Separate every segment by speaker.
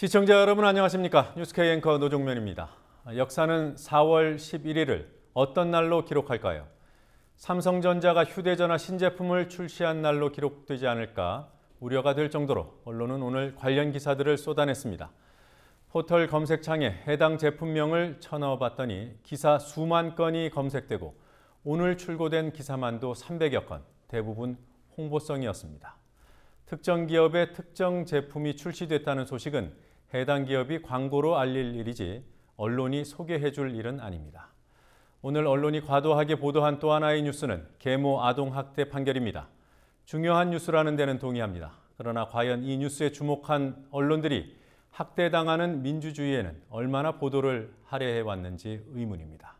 Speaker 1: 시청자 여러분 안녕하십니까? 뉴스K 앵커 노종면입니다. 역사는 4월 11일을 어떤 날로 기록할까요? 삼성전자가 휴대전화 신제품을 출시한 날로 기록되지 않을까 우려가 될 정도로 언론은 오늘 관련 기사들을 쏟아냈습니다. 포털 검색창에 해당 제품명을 쳐넣어봤더니 기사 수만 건이 검색되고 오늘 출고된 기사만도 300여 건, 대부분 홍보성이었습니다. 특정 기업의 특정 제품이 출시됐다는 소식은 해당 기업이 광고로 알릴 일이지 언론이 소개해 줄 일은 아닙니다. 오늘 언론이 과도하게 보도한 또 하나의 뉴스는 계모 아동학대 판결입니다. 중요한 뉴스라는 데는 동의합니다. 그러나 과연 이 뉴스에 주목한 언론들이 학대당하는 민주주의에는 얼마나 보도를 할애해왔는지 의문입니다.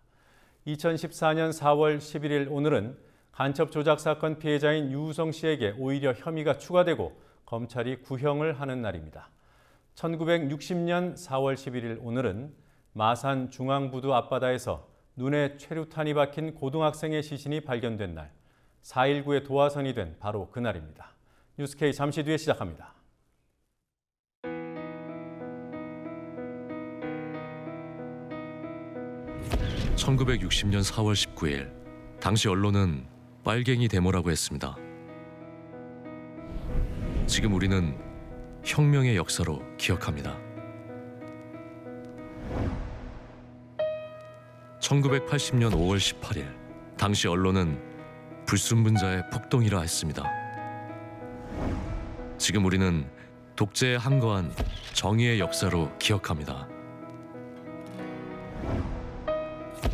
Speaker 1: 2014년 4월 11일 오늘은 간첩 조작 사건 피해자인 유우성 씨에게 오히려 혐의가 추가되고 검찰이 구형을 하는 날입니다. 1960년 4월 11일 오늘은 마산 중앙부두 앞바다에서 눈에 최루탄이 박힌 고등학생의 시신이 발견된 날, 4.19의 도화선이 된 바로 그날입니다. 뉴스K 잠시 뒤에 시작합니다.
Speaker 2: (1960년 4월 19일) 당시 언론은 빨갱이 데모라고 했습니다. 지금 우리는 혁명의 역사로 기억합니다. 1980년 5월 18일 당시 언론은 불순분자의 폭동이라 했습니다. 지금 우리는 독재에 항거한 정의의 역사로 기억합니다.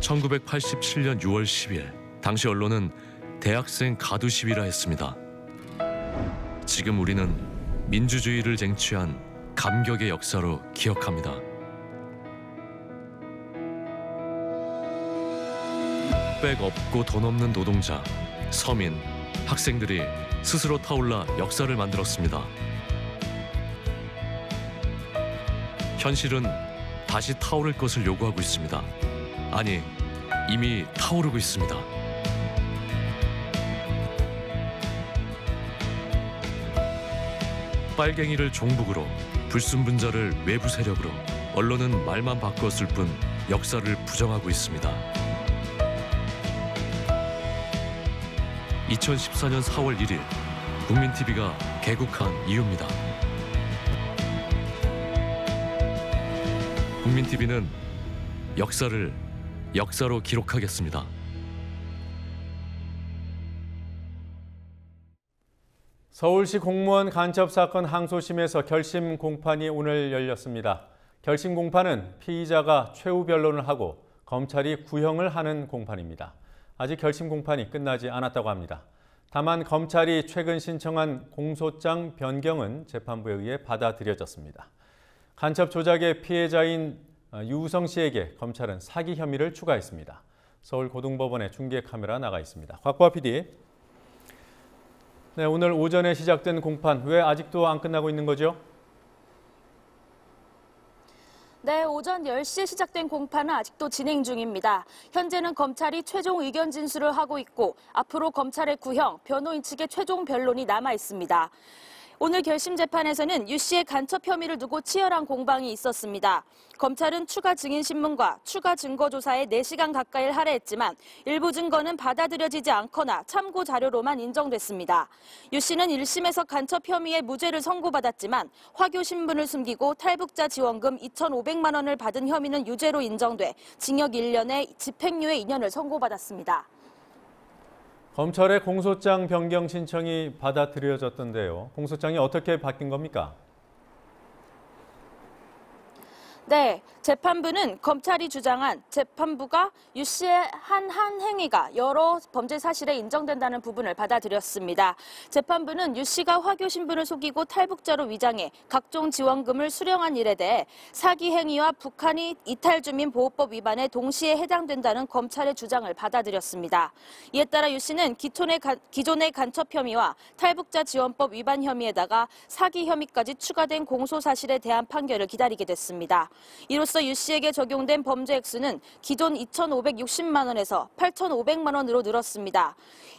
Speaker 2: 1987년 6월 10일 당시 언론은 대학생 가두 시위라 했습니다. 지금 우리는 민주주의를 쟁취한 감격의 역사로 기억합니다. 백 없고 돈 없는 노동자, 서민, 학생들이 스스로 타올라 역사를 만들었습니다. 현실은 다시 타오를 것을 요구하고 있습니다. 아니, 이미 타오르고 있습니다. 빨갱이를 종북으로, 불순분자를 외부 세력으로, 언론은 말만 바꿨을 뿐 역사를 부정하고 있습니다. 2014년 4월 1일 국민TV가 개국한 이유입니다. 국민TV는 역사를 역사로 기록하겠습니다.
Speaker 1: 서울시 공무원 간첩 사건 항소심에서 결심 공판이 오늘 열렸습니다. 결심 공판은 피의자가 최후 변론을 하고 검찰이 구형을 하는 공판입니다. 아직 결심 공판이 끝나지 않았다고 합니다. 다만 검찰이 최근 신청한 공소장 변경은 재판부에 의해 받아들여졌습니다. 간첩 조작의 피해자인 유우성 씨에게 검찰은 사기 혐의를 추가했습니다. 서울고등법원의 중계 카메라 나가 있습니다. 곽보아 PD. 네, 오늘 오전에 시작된 공판, 왜 아직도 안 끝나고 있는 거죠?
Speaker 3: 네, 오전 10시에 시작된 공판은 아직도 진행 중입니다. 현재는 검찰이 최종 의견 진술을 하고 있고 앞으로 검찰의 구형, 변호인 측의 최종 변론이 남아 있습니다. 오늘 결심 재판에서는 유 씨의 간첩 혐의를 두고 치열한 공방이 있었습니다. 검찰은 추가 증인 신문과 추가 증거 조사에 4시간 가까이를 할애했지만 일부 증거는 받아들여지지 않거나 참고 자료로만 인정됐습니다. 유 씨는 1심에서 간첩 혐의에 무죄를 선고받았지만 화교 신분을 숨기고 탈북자 지원금 2,500만 원을 받은 혐의는 유죄로 인정돼 징역 1년에 집행유예 2년을 선고받았습니다.
Speaker 1: 검찰의 공소장 변경 신청이 받아들여졌던데요. 공소장이 어떻게 바뀐 겁니까?
Speaker 3: 네, 재판부는 검찰이 주장한 재판부가 유 씨의 한 행위가 여러 범죄 사실에 인정된다는 부분을 받아들였습니다. 재판부는 유 씨가 화교 신분을 속이고 탈북자로 위장해 각종 지원금을 수령한 일에 대해 사기 행위와 북한이 이탈주민 보호법 위반에 동시에 해당된다는 검찰의 주장을 받아들였습니다. 이에 따라 유 씨는 기존의 간첩 혐의와 탈북자 지원법 위반 혐의에다가 사기 혐의까지 추가된 공소 사실에 대한 판결을 기다리게 됐습니다. 이로써 유 씨에게 적용된 범죄 액수는 기존 2,560만 원에서 8,500만 원으로 늘었습니다.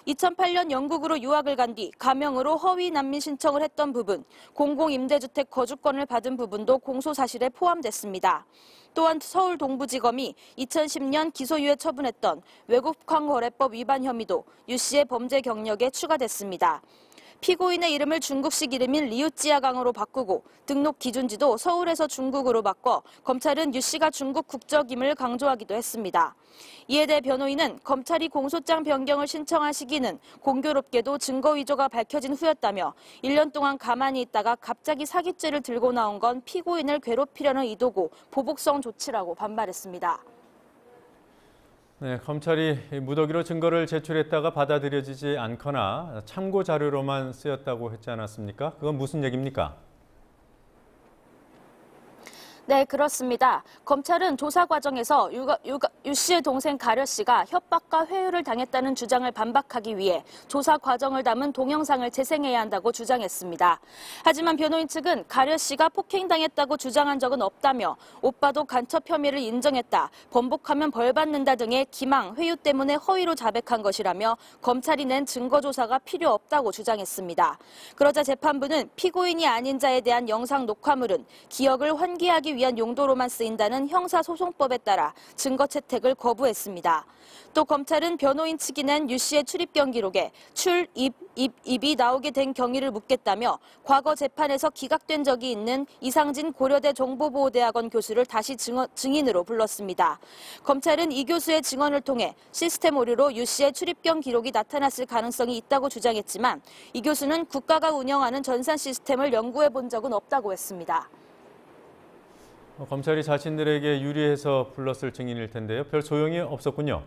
Speaker 3: 2008년 영국으로 유학을 간 뒤 가명으로 허위 난민 신청을 했던 부분, 공공임대주택 거주권을 받은 부분도 공소 사실에 포함됐습니다. 또한 서울 동부지검이 2010년 기소유예 처분했던 외국환거래법 위반 혐의도 유 씨의 범죄 경력에 추가됐습니다. 피고인의 이름을 중국식 이름인 리우찌아강으로 바꾸고 등록 기준지도 서울에서 중국으로 바꿔 검찰은 유 씨가 중국 국적임을 강조하기도 했습니다. 이에 대해 변호인은 검찰이 공소장 변경을 신청한 시기는 공교롭게도 증거 위조가 밝혀진 후였다며 1년 동안 가만히 있다가 갑자기 사기죄를 들고 나온 건 피고인을 괴롭히려는 의도고 보복성 조치라고 반발했습니다.
Speaker 1: 네, 검찰이 무더기로 증거를 제출했다가 받아들여지지 않거나 참고 자료로만 쓰였다고 했지 않았습니까? 그건 무슨 얘기입니까?
Speaker 3: 네, 그렇습니다. 검찰은 조사 과정에서 유 씨의 동생 가려 씨가 협박과 회유를 당했다는 주장을 반박하기 위해 조사 과정을 담은 동영상을 재생해야 한다고 주장했습니다. 하지만 변호인 측은 가려 씨가 폭행당했다고 주장한 적은 없다며 오빠도 간첩 혐의를 인정했다, 번복하면 벌 받는다 등의 기망, 회유 때문에 허위로 자백한 것이라며 검찰이 낸 증거 조사가 필요 없다고 주장했습니다. 그러자 재판부는 피고인이 아닌 자에 대한 영상 녹화물은 기억을 환기하기 위한 용도로만 쓰인다는 형사소송법에 따라 증거 채택을 거부했습니다. 또 검찰은 변호인 측이 낸 유 씨의 출입 경기록에 입이 나오게 된 경위를 묻겠다며 과거 재판에서 기각된 적이 있는 이상진 고려대 정보보호대학원 교수를 다시 증인으로 불렀습니다. 검찰은 이 교수의 증언을 통해 시스템 오류로 유 씨의 출입경 기록이 나타났을 가능성이 있다고 주장했지만 이 교수는 국가가 운영하는 전산 시스템을 연구해 본 적은 없다고 했습니다.
Speaker 1: 검찰이 자신들에게 유리해서 불렀을 증인일 텐데요. 별 소용이 없었군요.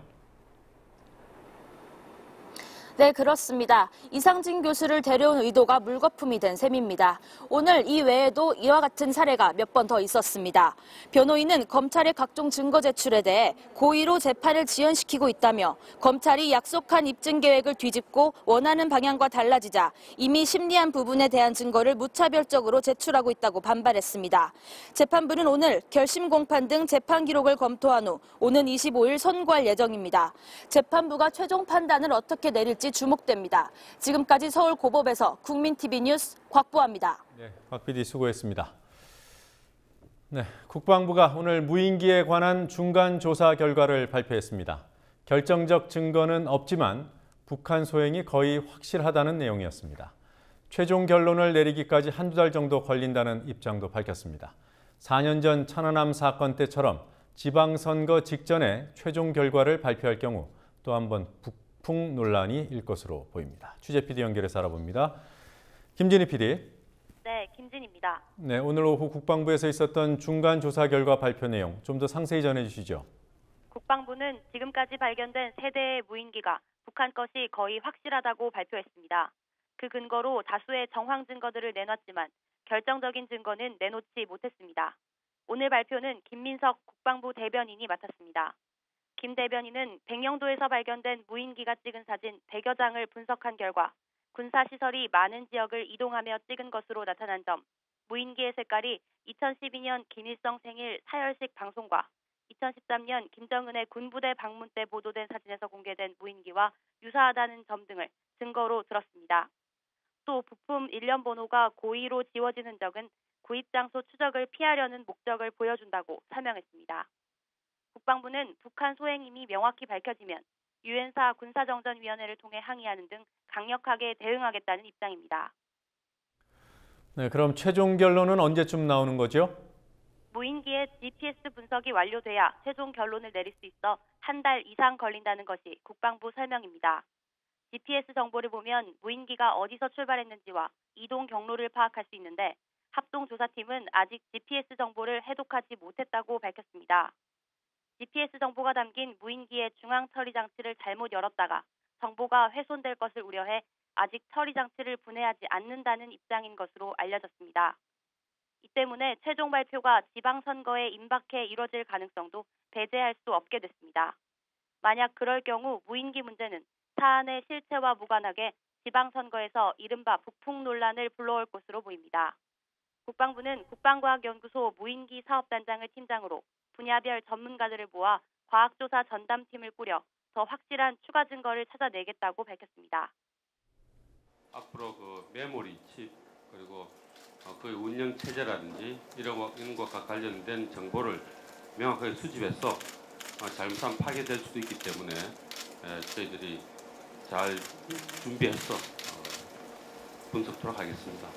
Speaker 3: 네, 그렇습니다. 이상진 교수를 데려온 의도가 물거품이 된 셈입니다. 오늘 이 외에도 이와 같은 사례가 몇 번 더 있었습니다. 변호인은 검찰의 각종 증거 제출에 대해 고의로 재판을 지연시키고 있다며 검찰이 약속한 입증 계획을 뒤집고 원하는 방향과 달라지자 이미 심리한 부분에 대한 증거를 무차별적으로 제출하고 있다고 반발했습니다. 재판부는 오늘 결심 공판 등 재판 기록을 검토한 후 오는 25일 선고할 예정입니다. 재판부가 최종 판단을 어떻게 내릴지 주목됩니다. 지금까지 서울고법에서 국민TV 뉴스 곽보아입니다.
Speaker 1: 네, 곽 PD 수고했습니다. 네, 국방부가 오늘 무인기에 관한 중간 조사 결과를 발표했습니다. 결정적 증거는 없지만 북한 소행이 거의 확실하다는 내용이었습니다. 최종 결론을 내리기까지 한두 달 정도 걸린다는 입장도 밝혔습니다. 4년 전 천안함 사건 때처럼 지방선거 직전에 최종 결과를 발표할 경우 또 한 번 북풍 논란이 일 것으로 보입니다. 취재 PD 연결해서 알아봅니다. 김진희 PD.
Speaker 4: 네, 김진입니다.
Speaker 1: 네, 오늘 오후 국방부에서 있었던 중간 조사 결과 발표 내용 좀 더 상세히 전해주시죠.
Speaker 4: 국방부는 지금까지 발견된 3대의 무인기가 북한 것이 거의 확실하다고 발표했습니다. 그 근거로 다수의 정황 증거들을 내놨지만 결정적인 증거는 내놓지 못했습니다. 오늘 발표는 김민석 국방부 대변인이 맡았습니다. 김 대변인은 백령도에서 발견된 무인기가 찍은 사진 100여 장을 분석한 결과 군사시설이 많은 지역을 이동하며 찍은 것으로 나타난 점, 무인기의 색깔이 2012년 김일성 생일 사열식 방송과 2013년 김정은의 군부대 방문 때 보도된 사진에서 공개된 무인기와 유사하다는 점 등을 증거로 들었습니다. 또 부품 일련 번호가 고의로 지워진 흔적은 구입 장소 추적을 피하려는 목적을 보여준다고 설명했습니다. 국방부는 북한 소행임이 명확히 밝혀지면 유엔사 군사정전위원회를 통해 항의하는 등 강력하게 대응하겠다는 입장입니다.
Speaker 1: 네, 그럼 최종 결론은 언제쯤 나오는 거죠?
Speaker 4: 무인기의 GPS 분석이 완료돼야 최종 결론을 내릴 수 있어 한 달 이상 걸린다는 것이 국방부 설명입니다. GPS 정보를 보면 무인기가 어디서 출발했는지와 이동 경로를 파악할 수 있는데 합동조사팀은 아직 GPS 정보를 해독하지 못했다고 밝혔습니다. GPS 정보가 담긴 무인기의 중앙 처리 장치를 잘못 열었다가 정보가 훼손될 것을 우려해 아직 처리 장치를 분해하지 않는다는 입장인 것으로 알려졌습니다. 이 때문에 최종 발표가 지방선거에 임박해 이뤄질 가능성도 배제할 수 없게 됐습니다. 만약 그럴 경우 무인기 문제는 사안의 실체와 무관하게 지방선거에서 이른바 북풍 논란을 불러올 것으로 보입니다. 국방부는 국방과학연구소 무인기 사업단장을 팀장으로 분야별 전문가들을 모아 과학조사 전담팀을 꾸려 더 확실한 추가 증거를 찾아내겠다고 밝혔습니다.
Speaker 5: 앞으로 그 메모리 칩 그리고 그 운영 체제라든지 이런 것과 관련된 정보를 명확하게 수집해서 잘못하면 파괴될 수도 있기 때문에 저희들이 잘 준비해서 분석토록 하겠습니다.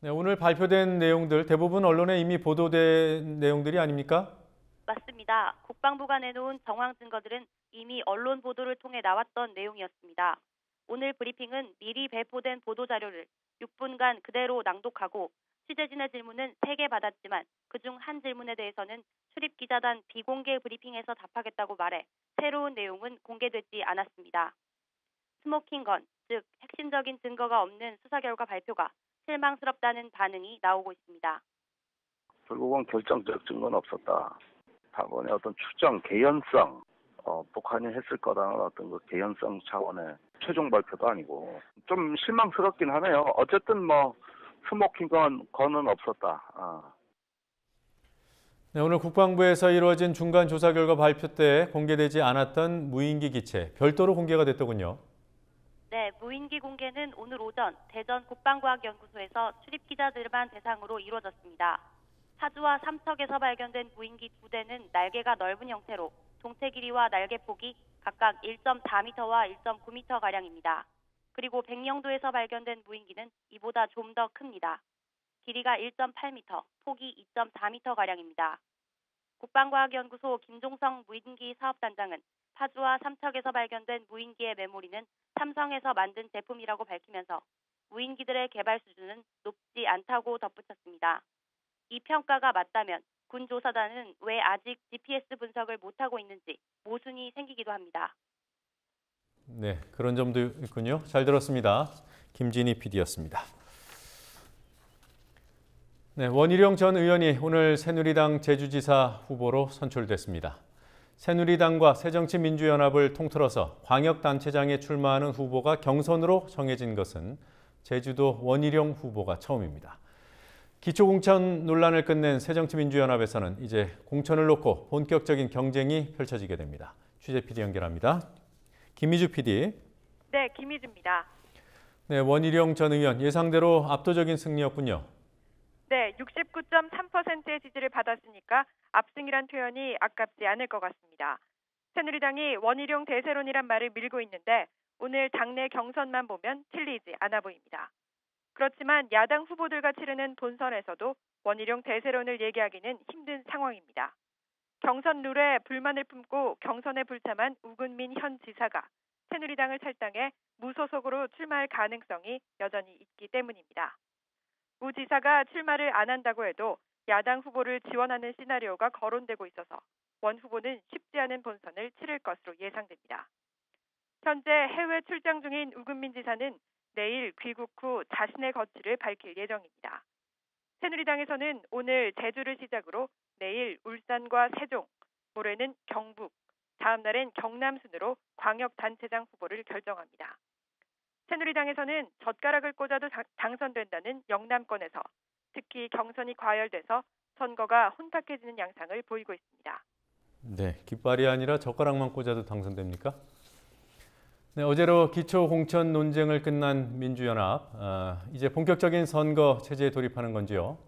Speaker 1: 네, 오늘 발표된 내용들 대부분 언론에 이미 보도된 내용들이 아닙니까?
Speaker 4: 맞습니다. 국방부가 내놓은 정황 증거들은 이미 언론 보도를 통해 나왔던 내용이었습니다. 오늘 브리핑은 미리 배포된 보도자료를 6분간 그대로 낭독하고 취재진의 질문은 3개 받았지만 그중 한 질문에 대해서는 출입기자단 비공개 브리핑에서 답하겠다고 말해 새로운 내용은 공개되지 않았습니다. 스모킹건, 즉 핵심적인 증거가 없는 수사 결과 발표가 실망스럽다는 반응이 나오고 있습니다.
Speaker 6: 결국은 결정적 증거는 없었다. 다분히 어떤 추정, 개연성, 북한이 했을 거라는 어떤 그 개연성 차원의 최종 발표도 아니고 좀 실망스럽긴 하네요. 어쨌든 스모킹건은 없었다.
Speaker 1: 네, 오늘 국방부에서 이루어진 중간 조사 결과 발표 때 공개되지 않았던 무인기 기체 별도로 공개가 됐더군요.
Speaker 4: 네, 무인기 공개는 오늘 오전 대전 국방과학연구소에서 출입기자들만 대상으로 이루어졌습니다. 파주와 삼척에서 발견된 무인기 2대는 날개가 넓은 형태로 동체 길이와 날개 폭이 각각 1.4m와 1.9m가량입니다. 그리고 백령도에서 발견된 무인기는 이보다 좀 더 큽니다. 길이가 1.8m, 폭이 2.4m가량입니다. 국방과학연구소 김종성 무인기 사업단장은 파주와 삼척에서 발견된 무인기의 메모리는 삼성에서 만든 제품이라고 밝히면서 무인기들의 개발 수준은 높지 않다고 덧붙였습니다. 이 평가가 맞다면 군 조사단은 왜 아직 GPS 분석을 못하고 있는지 모순이 생기기도 합니다.
Speaker 1: 네, 그런 점도 있군요. 잘 들었습니다. 김진희 PD였습니다. 네, 원희룡 전 의원이 오늘 새누리당 제주지사 후보로 선출됐습니다. 새누리당과 새정치민주연합을 통틀어서 광역단체장에 출마하는 후보가 경선으로 정해진 것은 제주도 원희룡 후보가 처음입니다. 기초공천 논란을 끝낸 새정치민주연합에서는 이제 공천을 놓고 본격적인 경쟁이 펼쳐지게 됩니다. 취재 PD 연결합니다. 김미주 PD.
Speaker 7: 네, 김미주입니다.
Speaker 1: 네, 원희룡 전 의원 예상대로 압도적인 승리였군요.
Speaker 7: 네, 69.3%의 지지를 받았으니까 압승이란 표현이 아깝지 않을 것 같습니다. 새누리당이 원희룡 대세론이란 말을 밀고 있는데 오늘 당내 경선만 보면 틀리지 않아 보입니다. 그렇지만 야당 후보들과 치르는 본선에서도 원희룡 대세론을 얘기하기는 힘든 상황입니다. 경선 룰에 불만을 품고 경선에 불참한 우금민 현 지사가 새누리당을 탈당해 무소속으로 출마할 가능성이 여전히 있기 때문입니다. 우 지사가 출마를 안 한다고 해도 야당 후보를 지원하는 시나리오가 거론되고 있어서 원 후보는 쉽지 않은 본선을 치를 것으로 예상됩니다. 현재 해외 출장 중인 우금민 지사는 내일 귀국 후 자신의 거취를 밝힐 예정입니다. 새누리당에서는 오늘 제주를 시작으로 내일 울산과 세종, 모레는 경북, 다음 날엔 경남 순으로 광역단체장 후보를 결정합니다. 새누리당에서는 젓가락을 꽂아도 당선된다는 영남권에서 특히 경선이 과열돼서 선거가 혼탁해지는 양상을 보이고 있습니다.
Speaker 1: 네, 깃발이 아니라 젓가락만 꽂아도 당선됩니까? 네, 어제로 기초 공천 논쟁을 끝난 민주연합, 이제 본격적인 선거 체제에 돌입하는 건지요?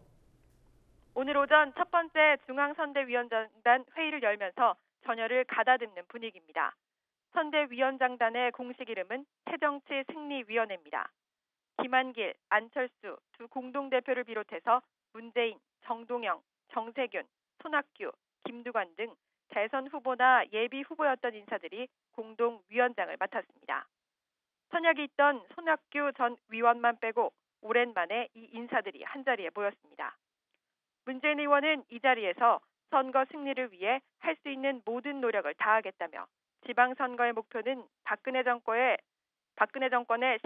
Speaker 7: 오늘 오전 첫 번째 중앙선대위원장단 회의를 열면서 전열을 가다듬는 분위기입니다. 선대위원장단의 공식 이름은 새정치승리위원회입니다. 김한길, 안철수 두 공동대표를 비롯해서 문재인, 정동영, 정세균, 손학규, 김두관 등 대선 후보나 예비 후보였던 인사들이 공동위원장을 맡았습니다. 선약이 있던 손학규 전 위원만 빼고 오랜만에 이 인사들이 한자리에 모였습니다. 문재인 의원은 이 자리에서 선거 승리를 위해 할 수 있는 모든 노력을 다하겠다며 지방선거의 목표는 박근혜 정권의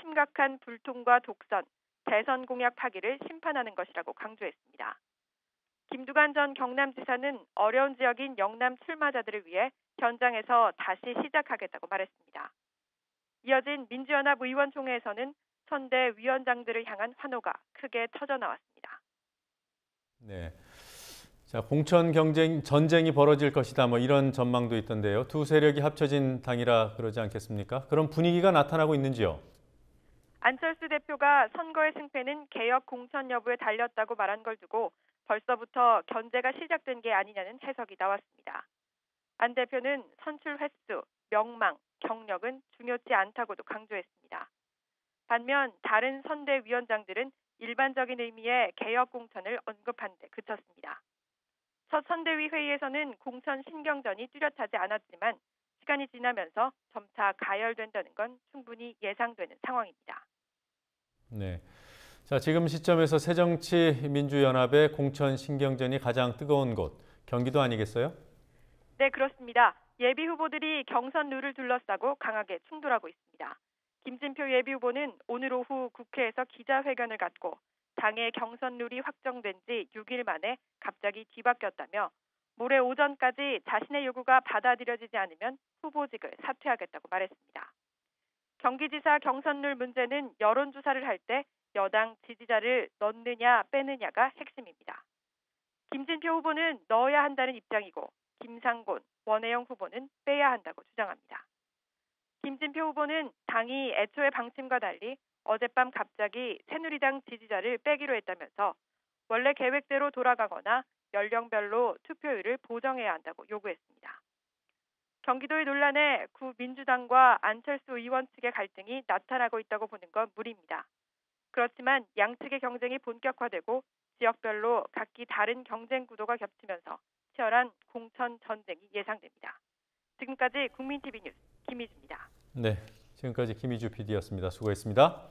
Speaker 7: 심각한 불통과 독선, 대선 공약 파기를 심판하는 것이라고 강조했습니다. 김두관 전 경남지사는 어려운 지역인 영남 출마자들을 위해 현장에서 다시 시작하겠다고 말했습니다. 이어진 민주연합 의원총회에서는 선대 위원장들을 향한 환호가 크게 터져 나왔습니다.
Speaker 1: 네. 자, 공천 전쟁이 벌어질 것이다. 뭐 이런 전망도 있던데요. 두 세력이 합쳐진 당이라 그러지 않겠습니까? 그런 분위기가 나타나고 있는지요?
Speaker 7: 안철수 대표가 선거의 승패는 개혁 공천 여부에 달렸다고 말한 걸 두고 벌써부터 견제가 시작된 게 아니냐는 해석이 나왔습니다. 안 대표는 선출 횟수, 명망, 경력은 중요치 않다고도 강조했습니다. 반면 다른 선대위원장들은 일반적인 의미의 개혁 공천을 언급한 데 그쳤습니다. 첫 선대위 회의에서는 공천 신경전이 뚜렷하지 않았지만 시간이 지나면서 점차 가열된다는 건 충분히 예상되는 상황입니다.
Speaker 1: 네. 자, 지금 시점에서 새정치민주연합의 공천 신경전이 가장 뜨거운 곳, 경기도 아니겠어요?
Speaker 7: 네, 그렇습니다. 예비 후보들이 경선 룰을 둘러싸고 강하게 충돌하고 있습니다. 김진표 예비 후보는 오늘 오후 국회에서 기자회견을 갖고 당의 경선 룰이 확정된 지 6일 만에 갑자기 뒤바뀌었다며 모레 오전까지 자신의 요구가 받아들여지지 않으면 후보직을 사퇴하겠다고 말했습니다. 경기지사 경선 룰 문제는 여론조사를 할 때 여당 지지자를 넣느냐 빼느냐가 핵심입니다. 김진표 후보는 넣어야 한다는 입장이고 김상곤, 원혜영 후보는 빼야 한다고 주장합니다. 김진표 후보는 당이 애초의 방침과 달리 어젯밤 갑자기 새누리당 지지자를 빼기로 했다면서 원래 계획대로 돌아가거나 연령별로 투표율을 보정해야 한다고 요구했습니다. 경기도의 논란에 구 민주당과 안철수 의원 측의 갈등이 나타나고 있다고 보는 건 무리입니다. 그렇지만 양측의 경쟁이 본격화되고 지역별로 각기 다른 경쟁 구도가 겹치면서 치열한 공천 전쟁이 예상됩니다. 지금까지 국민TV 뉴스 김희주입니다.
Speaker 1: 네, 지금까지 김희주 PD였습니다. 수고했습니다.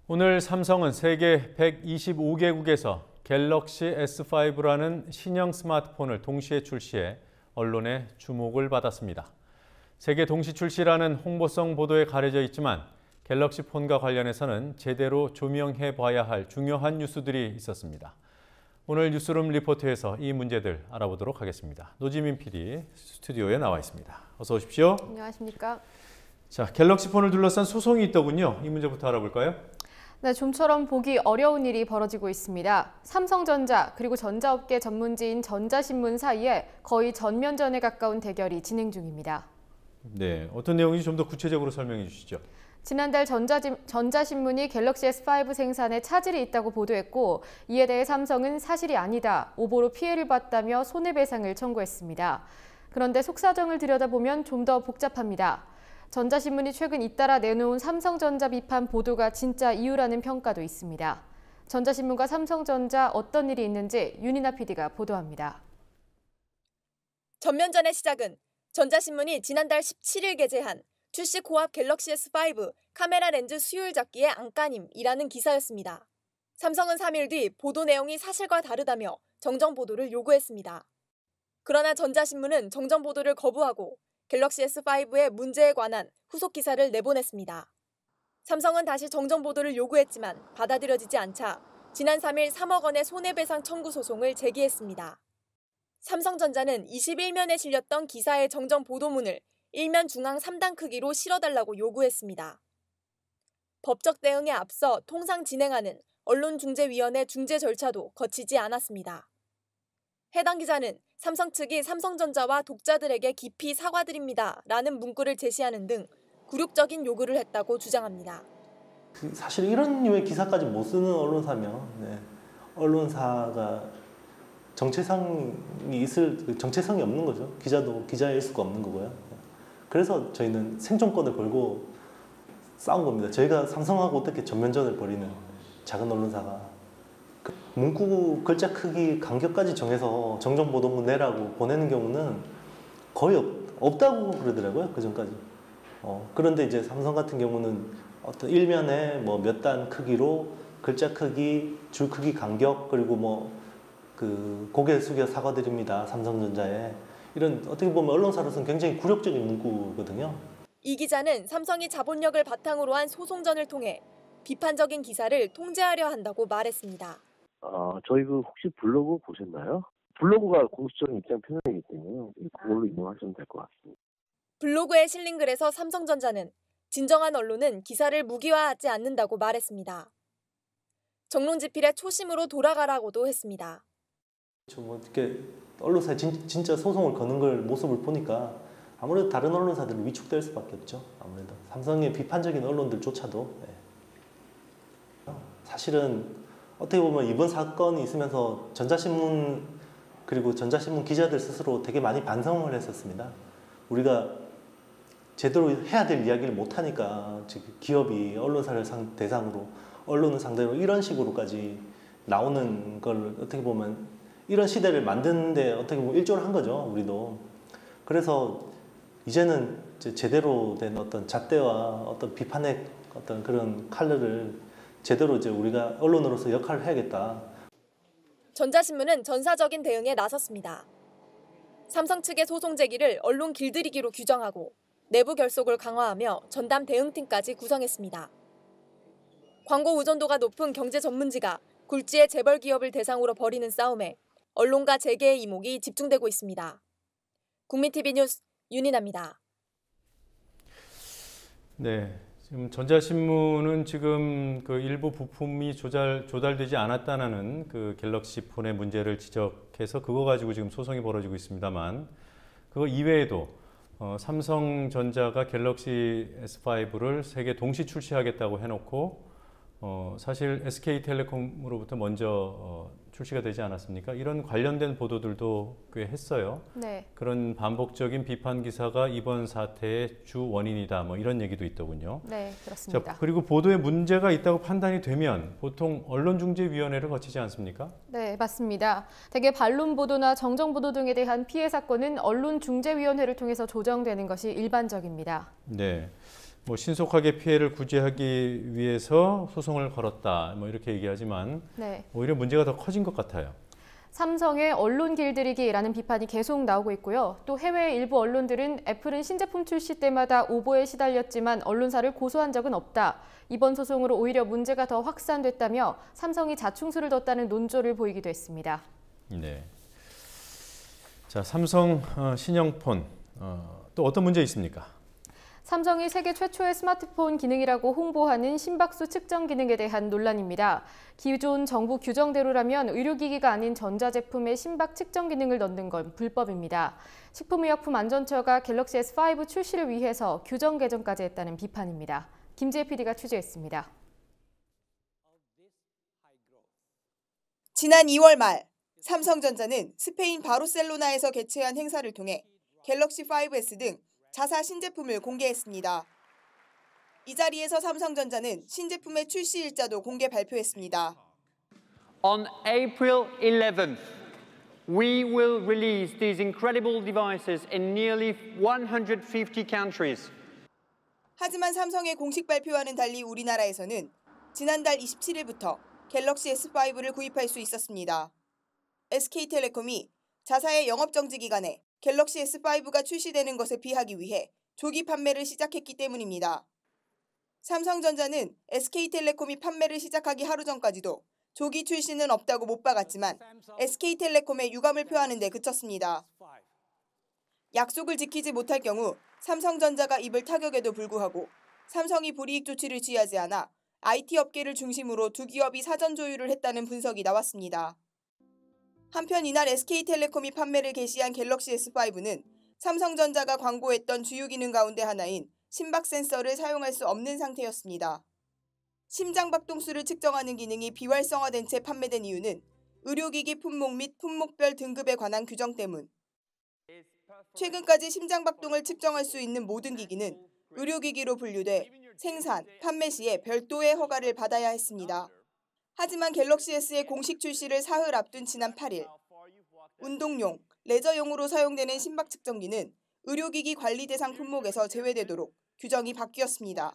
Speaker 1: 오늘 삼성은 세계 125개국에서 갤럭시 S5라는 신형 스마트폰을 동시에 출시해 언론의 주목을 받았습니다. 세계 동시 출시라는 홍보성 보도에 가려져 있지만 갤럭시 폰과 관련해서는 제대로 조명해 봐야 할 중요한 뉴스들이 있었습니다. 오늘 뉴스룸 리포트에서 이 문제들 알아보도록 하겠습니다. 노지민 PD 스튜디오에 나와 있습니다. 어서 오십시오.
Speaker 8: 안녕하십니까.
Speaker 1: 자, 갤럭시 폰을 둘러싼 소송이 있더군요. 이 문제부터 알아볼까요?
Speaker 8: 네, 좀처럼 보기 어려운 일이 벌어지고 있습니다. 삼성전자 그리고 전자업계 전문지인 전자신문 사이에 거의 전면전에 가까운 대결이 진행 중입니다.
Speaker 1: 네, 어떤 내용인지 좀 더 구체적으로 설명해 주시죠.
Speaker 8: 지난달 전자신문이 갤럭시 S5 생산에 차질이 있다고 보도했고 이에 대해 삼성은 사실이 아니다, 오보로 피해를 봤다며 손해배상을 청구했습니다. 그런데 속사정을 들여다보면 좀 더 복잡합니다. 전자신문이 최근 잇따라 내놓은 삼성전자 비판 보도가 진짜 이유라는 평가도 있습니다. 전자신문과 삼성전자 어떤 일이 있는지 윤이나 PD가 보도합니다.
Speaker 9: 전면전의 시작은 전자신문이 지난달 17일 게재한 출시 코앞 갤럭시 S5 카메라 렌즈 수율 잡기의 안간힘이라는 기사였습니다. 삼성은 3일 뒤 보도 내용이 사실과 다르다며 정정 보도를 요구했습니다. 그러나 전자신문은 정정 보도를 거부하고 갤럭시 S5의 문제에 관한 후속 기사를 내보냈습니다. 삼성은 다시 정정 보도를 요구했지만 받아들여지지 않자 지난 3일 3억 원의 손해배상 청구 소송을 제기했습니다. 삼성전자는 21면에 실렸던 기사의 정정 보도문을 일면 중앙 3단 크기로 실어달라고 요구했습니다. 법적 대응에 앞서 통상 진행하는 언론중재위원회 중재 절차도 거치지 않았습니다. 해당 기사는 삼성 측이 삼성전자와 독자들에게 깊이 사과드립니다 라는 문구를 제시하는 등 굴욕적인 요구를 했다고 주장합니다.
Speaker 10: 사실 이런 류의 기사까지 못 쓰는 언론사면 언론사가 정체성이 없는 거죠. 기자도 기자일 수가 없는 거고요. 그래서 저희는 생존권을 걸고 싸운 겁니다. 저희가 삼성하고 어떻게 전면전을 벌이는 작은 언론사가 문구 글자 크기 간격까지 정해서 정정 보도문 내라고 보내는 경우는 거의 없다고 그러더라고요. 그 전까지. 그런데 이제 삼성 같은 경우는 어떤 일면에 뭐 몇 단 크기로 글자 크기, 줄 크기 간격 그리고 고개 숙여 사과드립니다. 삼성전자에 이런 어떻게 보면 언론사로서는 굉장히 굴욕적인 문구거든요.
Speaker 9: 이 기자는 삼성이 자본력을 바탕으로 한 소송전을 통해 비판적인 기사를 통제하려 한다고 말했습니다.
Speaker 11: 저희 혹시 블로그 보셨나요? 블로그가 공식적인 입장 표명이기 때문에 그걸로 이용하시면 될 것 같습니다.
Speaker 9: 블로그에 실린 글에서 삼성전자는 진정한 언론은 기사를 무기화하지 않는다고 말했습니다. 정론집필의 초심으로 돌아가라고도 했습니다.
Speaker 10: 이렇게 언론사에 진짜 소송을 거는 걸 모습을 보니까 아무래도 다른 언론사들은 위축될 수밖에 없죠. 아무래도 삼성의 비판적인 언론들조차도 사실은 어떻게 보면 이번 사건이 있으면서 전자신문 그리고 전자신문 기자들 스스로 되게 많이 반성을 했었습니다. 우리가 제대로 해야 될 이야기를 못하니까 지금 기업이 언론사를 대상으로 언론을 상대로 이런 식으로까지 나오는 걸 어떻게 보면 이런 시대를 만드는데 어떻게 보면 일조를 한 거죠. 우리도. 그래서 이제는 제대로 된 어떤 잣대와 어떤 비판의 어떤 그런 칼날을 제대로 우리가 언론으로서 역할을 해야겠다.
Speaker 9: 전자신문은 전사적인 대응에 나섰습니다. 삼성 측의 소송 제기를 언론 길들이기로 규정하고 내부 결속을 강화하며 전담 대응팀까지 구성했습니다. 광고 의존도가 높은 경제 전문지가 굴지의 재벌 기업을 대상으로 벌이는 싸움에 언론과 재계의 이목이 집중되고 있습니다. 국민TV 뉴스 윤인아입니다.
Speaker 1: 네, 지금 전자신문은 지금 그 일부 부품이 조달되지 않았다는 그 갤럭시 폰의 문제를 지적해서 그거 가지고 지금 소송이 벌어지고 있습니다만 그거 이외에도 삼성전자가 갤럭시 S5를 세계 동시 출시하겠다고 해놓고 사실 SK텔레콤으로부터 먼저 출시가 되지 않았습니까? 이런 관련된 보도들도 꽤 했어요.
Speaker 8: 네.
Speaker 1: 그런 반복적인 비판 기사가 이번 사태의 주 원인이다. 뭐 이런 얘기도 있더군요.
Speaker 8: 네, 그렇습니다.
Speaker 1: 자, 그리고 보도에 문제가 있다고 판단이 되면 보통 언론중재위원회를 거치지 않습니까?
Speaker 8: 네, 맞습니다. 대개 반론 보도나 정정 보도 등에 대한 피해 사건은 언론중재위원회를 통해서 조정되는 것이 일반적입니다.
Speaker 1: 네. 뭐 신속하게 피해를 구제하기 위해서 소송을 걸었다. 뭐 이렇게 얘기하지만
Speaker 8: 네.
Speaker 1: 오히려 문제가 더 커진 것 같아요.
Speaker 8: 삼성의 언론 길들이기라는 비판이 계속 나오고 있고요. 또 해외 일부 언론들은 애플은 신제품 출시 때마다 오보에 시달렸지만 언론사를 고소한 적은 없다. 이번 소송으로 오히려 문제가 더 확산됐다며 삼성이 자충수를 뒀다는 논조를 보이기도 했습니다.
Speaker 1: 네. 자, 삼성 신형폰 또 어떤 문제 있습니까?
Speaker 8: 삼성이 세계 최초의 스마트폰 기능이라고 홍보하는 심박수 측정 기능에 대한 논란입니다. 기존 정부 규정대로라면 의료기기가 아닌 전자제품에 심박 측정 기능을 넣는 건 불법입니다. 식품의약품안전처가 갤럭시 S5 출시를 위해서 규정 개정까지 했다는 비판입니다. 김지혜 PD가 취재했습니다.
Speaker 12: 지난 2월 말 삼성전자는 스페인 바르셀로나에서 개최한 행사를 통해 갤럭시 5S 등 자사 신제품을 공개했습니다. 이 자리에서 삼성전자는 신제품의 출시 일자도 공개 발표했습니다.
Speaker 13: On April 11th, we will release these incredible devices in nearly 150 countries.
Speaker 12: 하지만 삼성의 공식 발표와는 달리 우리나라에서는 지난달 27일부터 갤럭시 S5를 구입할 수 있었습니다. SK텔레콤이 자사의 영업정지 기간에 갤럭시 S5가 출시되는 것에 비하기 위해 조기 판매를 시작했기 때문입니다. 삼성전자는 SK텔레콤이 판매를 시작하기 하루 전까지도 조기 출시는 없다고 못 박았지만 SK텔레콤의 유감을 표하는 데 그쳤습니다. 약속을 지키지 못할 경우 삼성전자가 입을 타격에도 불구하고 삼성이 불이익 조치를 취하지 않아 IT 업계를 중심으로 두 기업이 사전 조율을 했다는 분석이 나왔습니다. 한편 이날 SK텔레콤이 판매를 개시한 갤럭시 S5는 삼성전자가 광고했던 주요 기능 가운데 하나인 심박 센서를 사용할 수 없는 상태였습니다. 심장 박동수를 측정하는 기능이 비활성화된 채 판매된 이유는 의료기기 품목 및 품목별 등급에 관한 규정 때문. 최근까지 심장 박동을 측정할 수 있는 모든 기기는 의료기기로 분류돼 생산, 판매 시에 별도의 허가를 받아야 했습니다. 하지만 갤럭시 S의 공식 출시를 사흘 앞둔 지난 8일, 운동용, 레저용으로 사용되는 심박 측정기는 의료기기 관리 대상 품목에서 제외되도록 규정이 바뀌었습니다.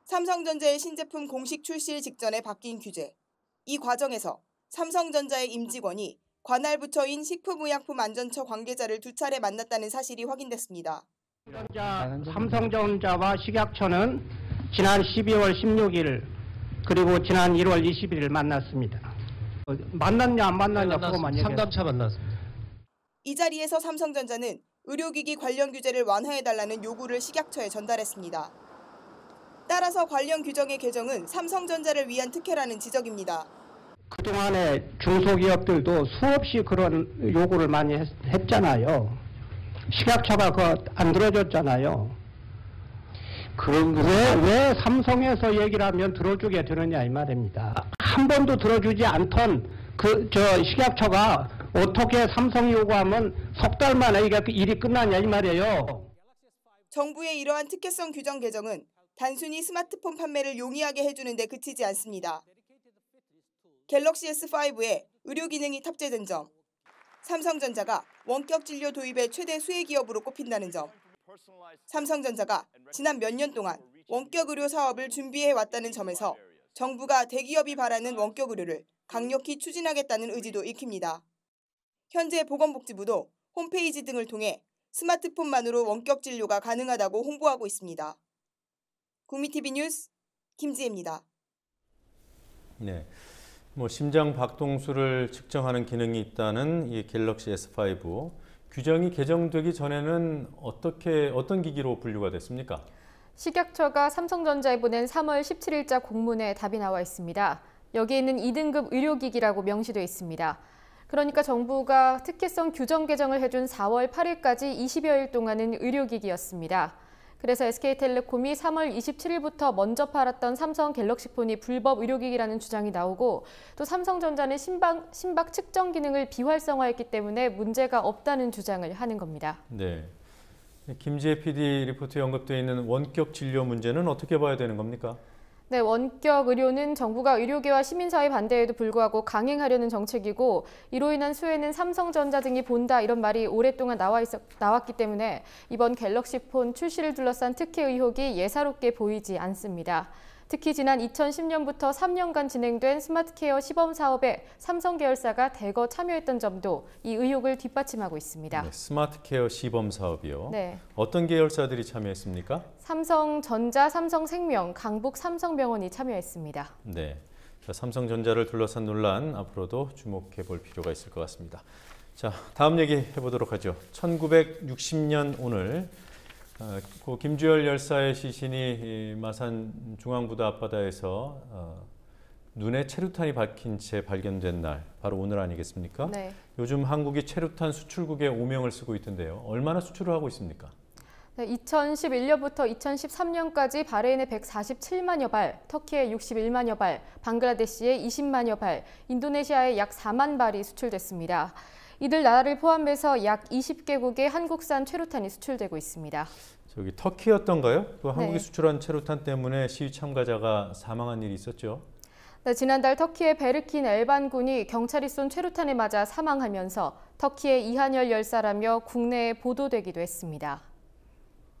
Speaker 12: 삼성전자의 신제품 공식 출시일 직전에 바뀐 규제. 이 과정에서 삼성전자의 임직원이 관할 부처인 식품의약품안전처 관계자를 2차례 만났다는 사실이 확인됐습니다.
Speaker 14: 삼성전자와 식약처는 지난 12월 16일 그리고 지난 1월 21일 만났습니다. 만났냐 안 만났냐 그거만 얘기해.
Speaker 15: 상담차 만났습니다.
Speaker 12: 이 자리에서 삼성전자는 의료기기 관련 규제를 완화해달라는 요구를 식약처에 전달했습니다. 따라서 관련 규정의 개정은 삼성전자를 위한 특혜라는 지적입니다.
Speaker 14: 그동안에 중소기업들도 수없이 그런 요구를 많이 했잖아요. 식약처가 그거 안 들어줬잖아요. 그럼 왜 삼성에서 얘기를 하면 들어주게 되느냐 이 말입니다. 한 번도 들어주지 않던 식약처가 어떻게 삼성이 요구하면 석 달 만에 이게 일이 끝나냐 이 말이에요.
Speaker 12: 정부의 이러한 특혜성 규정 개정은 단순히 스마트폰 판매를 용이하게 해주는 데 그치지 않습니다. 갤럭시 S5에 의료 기능이 탑재된 점, 삼성전자가 원격 진료 도입의 최대 수혜 기업으로 꼽힌다는 점, 삼성전자가 지난 몇 년 동안 원격 의료 사업을 준비해 왔다는 점에서 정부가 대기업이 바라는 원격 의료를 강력히 추진하겠다는 의지도 익힙니다. 현재 보건복지부도 홈페이지 등을 통해 스마트폰만으로 원격 진료가 가능하다고 홍보하고 있습니다. 국민TV 뉴스 김지혜입니다.
Speaker 1: 네, 심장 박동수를 측정하는 기능이 있다는 이 갤럭시 S5 규정이 개정되기 전에는 어떤 기기로 분류가 됐습니까?
Speaker 8: 식약처가 삼성전자에 보낸 3월 17일자 공문에 답이 나와 있습니다. 여기에는 2등급 의료기기라고 명시되어 있습니다. 그러니까 정부가 특혜성 규정 개정을 해준 4월 8일까지 20여일 동안은 의료기기였습니다. 그래서 SK텔레콤이 3월 27일부터 먼저 팔았던 삼성 갤럭시폰이 불법 의료기기라는 주장이 나오고 또 삼성전자는 심박 측정 기능을 비활성화했기 때문에 문제가 없다는 주장을 하는 겁니다.
Speaker 1: 네, 김지혜 PD 리포트에 언급되어 있는 원격 진료 문제는 어떻게 봐야 되는 겁니까?
Speaker 8: 네, 원격 의료는 정부가 의료계와 시민사회 반대에도 불구하고 강행하려는 정책이고 이로 인한 수혜는 삼성전자 등이 본다 이런 말이 오랫동안 나왔기 때문에 이번 갤럭시폰 출시를 둘러싼 특혜 의혹이 예사롭게 보이지 않습니다. 특히 지난 2010년부터 3년간 진행된 스마트케어 시범 사업에 삼성 계열사가 대거 참여했던 점도 이 의혹을 뒷받침하고 있습니다.
Speaker 1: 네, 스마트케어 시범 사업이요.
Speaker 8: 네.
Speaker 1: 어떤 계열사들이 참여했습니까?
Speaker 8: 삼성전자, 삼성생명, 강북 삼성병원이 참여했습니다.
Speaker 1: 네, 삼성전자를 둘러싼 논란 앞으로도 주목해 볼 필요가 있을 것 같습니다. 자, 다음 얘기 해보도록 하죠. 1960년 오늘 고 김주열 열사의 시신이 마산 중앙부두 앞바다에서 눈에 체류탄이 박힌 채 발견된 날, 바로 오늘 아니겠습니까?
Speaker 8: 네.
Speaker 1: 요즘 한국이 체류탄 수출국의 오명을 쓰고 있던데요. 얼마나 수출을 하고 있습니까?
Speaker 8: 네, 2011년부터 2013년까지 바레인에 147만여 발, 터키에 61만여 발, 방글라데시에 20만여 발, 인도네시아에 약 4만 발이 수출됐습니다. 이들 나라를 포함해서 약 20개국에 한국산 체류탄이 수출되고 있습니다.
Speaker 1: 저기 터키였던가요? 그 한국이
Speaker 8: 네.
Speaker 1: 수출한 체류탄 때문에 시위 참가자가 사망한 일이 있었죠.
Speaker 8: 네, 지난달 터키의 베르킨 엘반 군이 경찰이 쏜 체류탄에 맞아 사망하면서 터키의 이한열 열사라며 국내에 보도되기도 했습니다.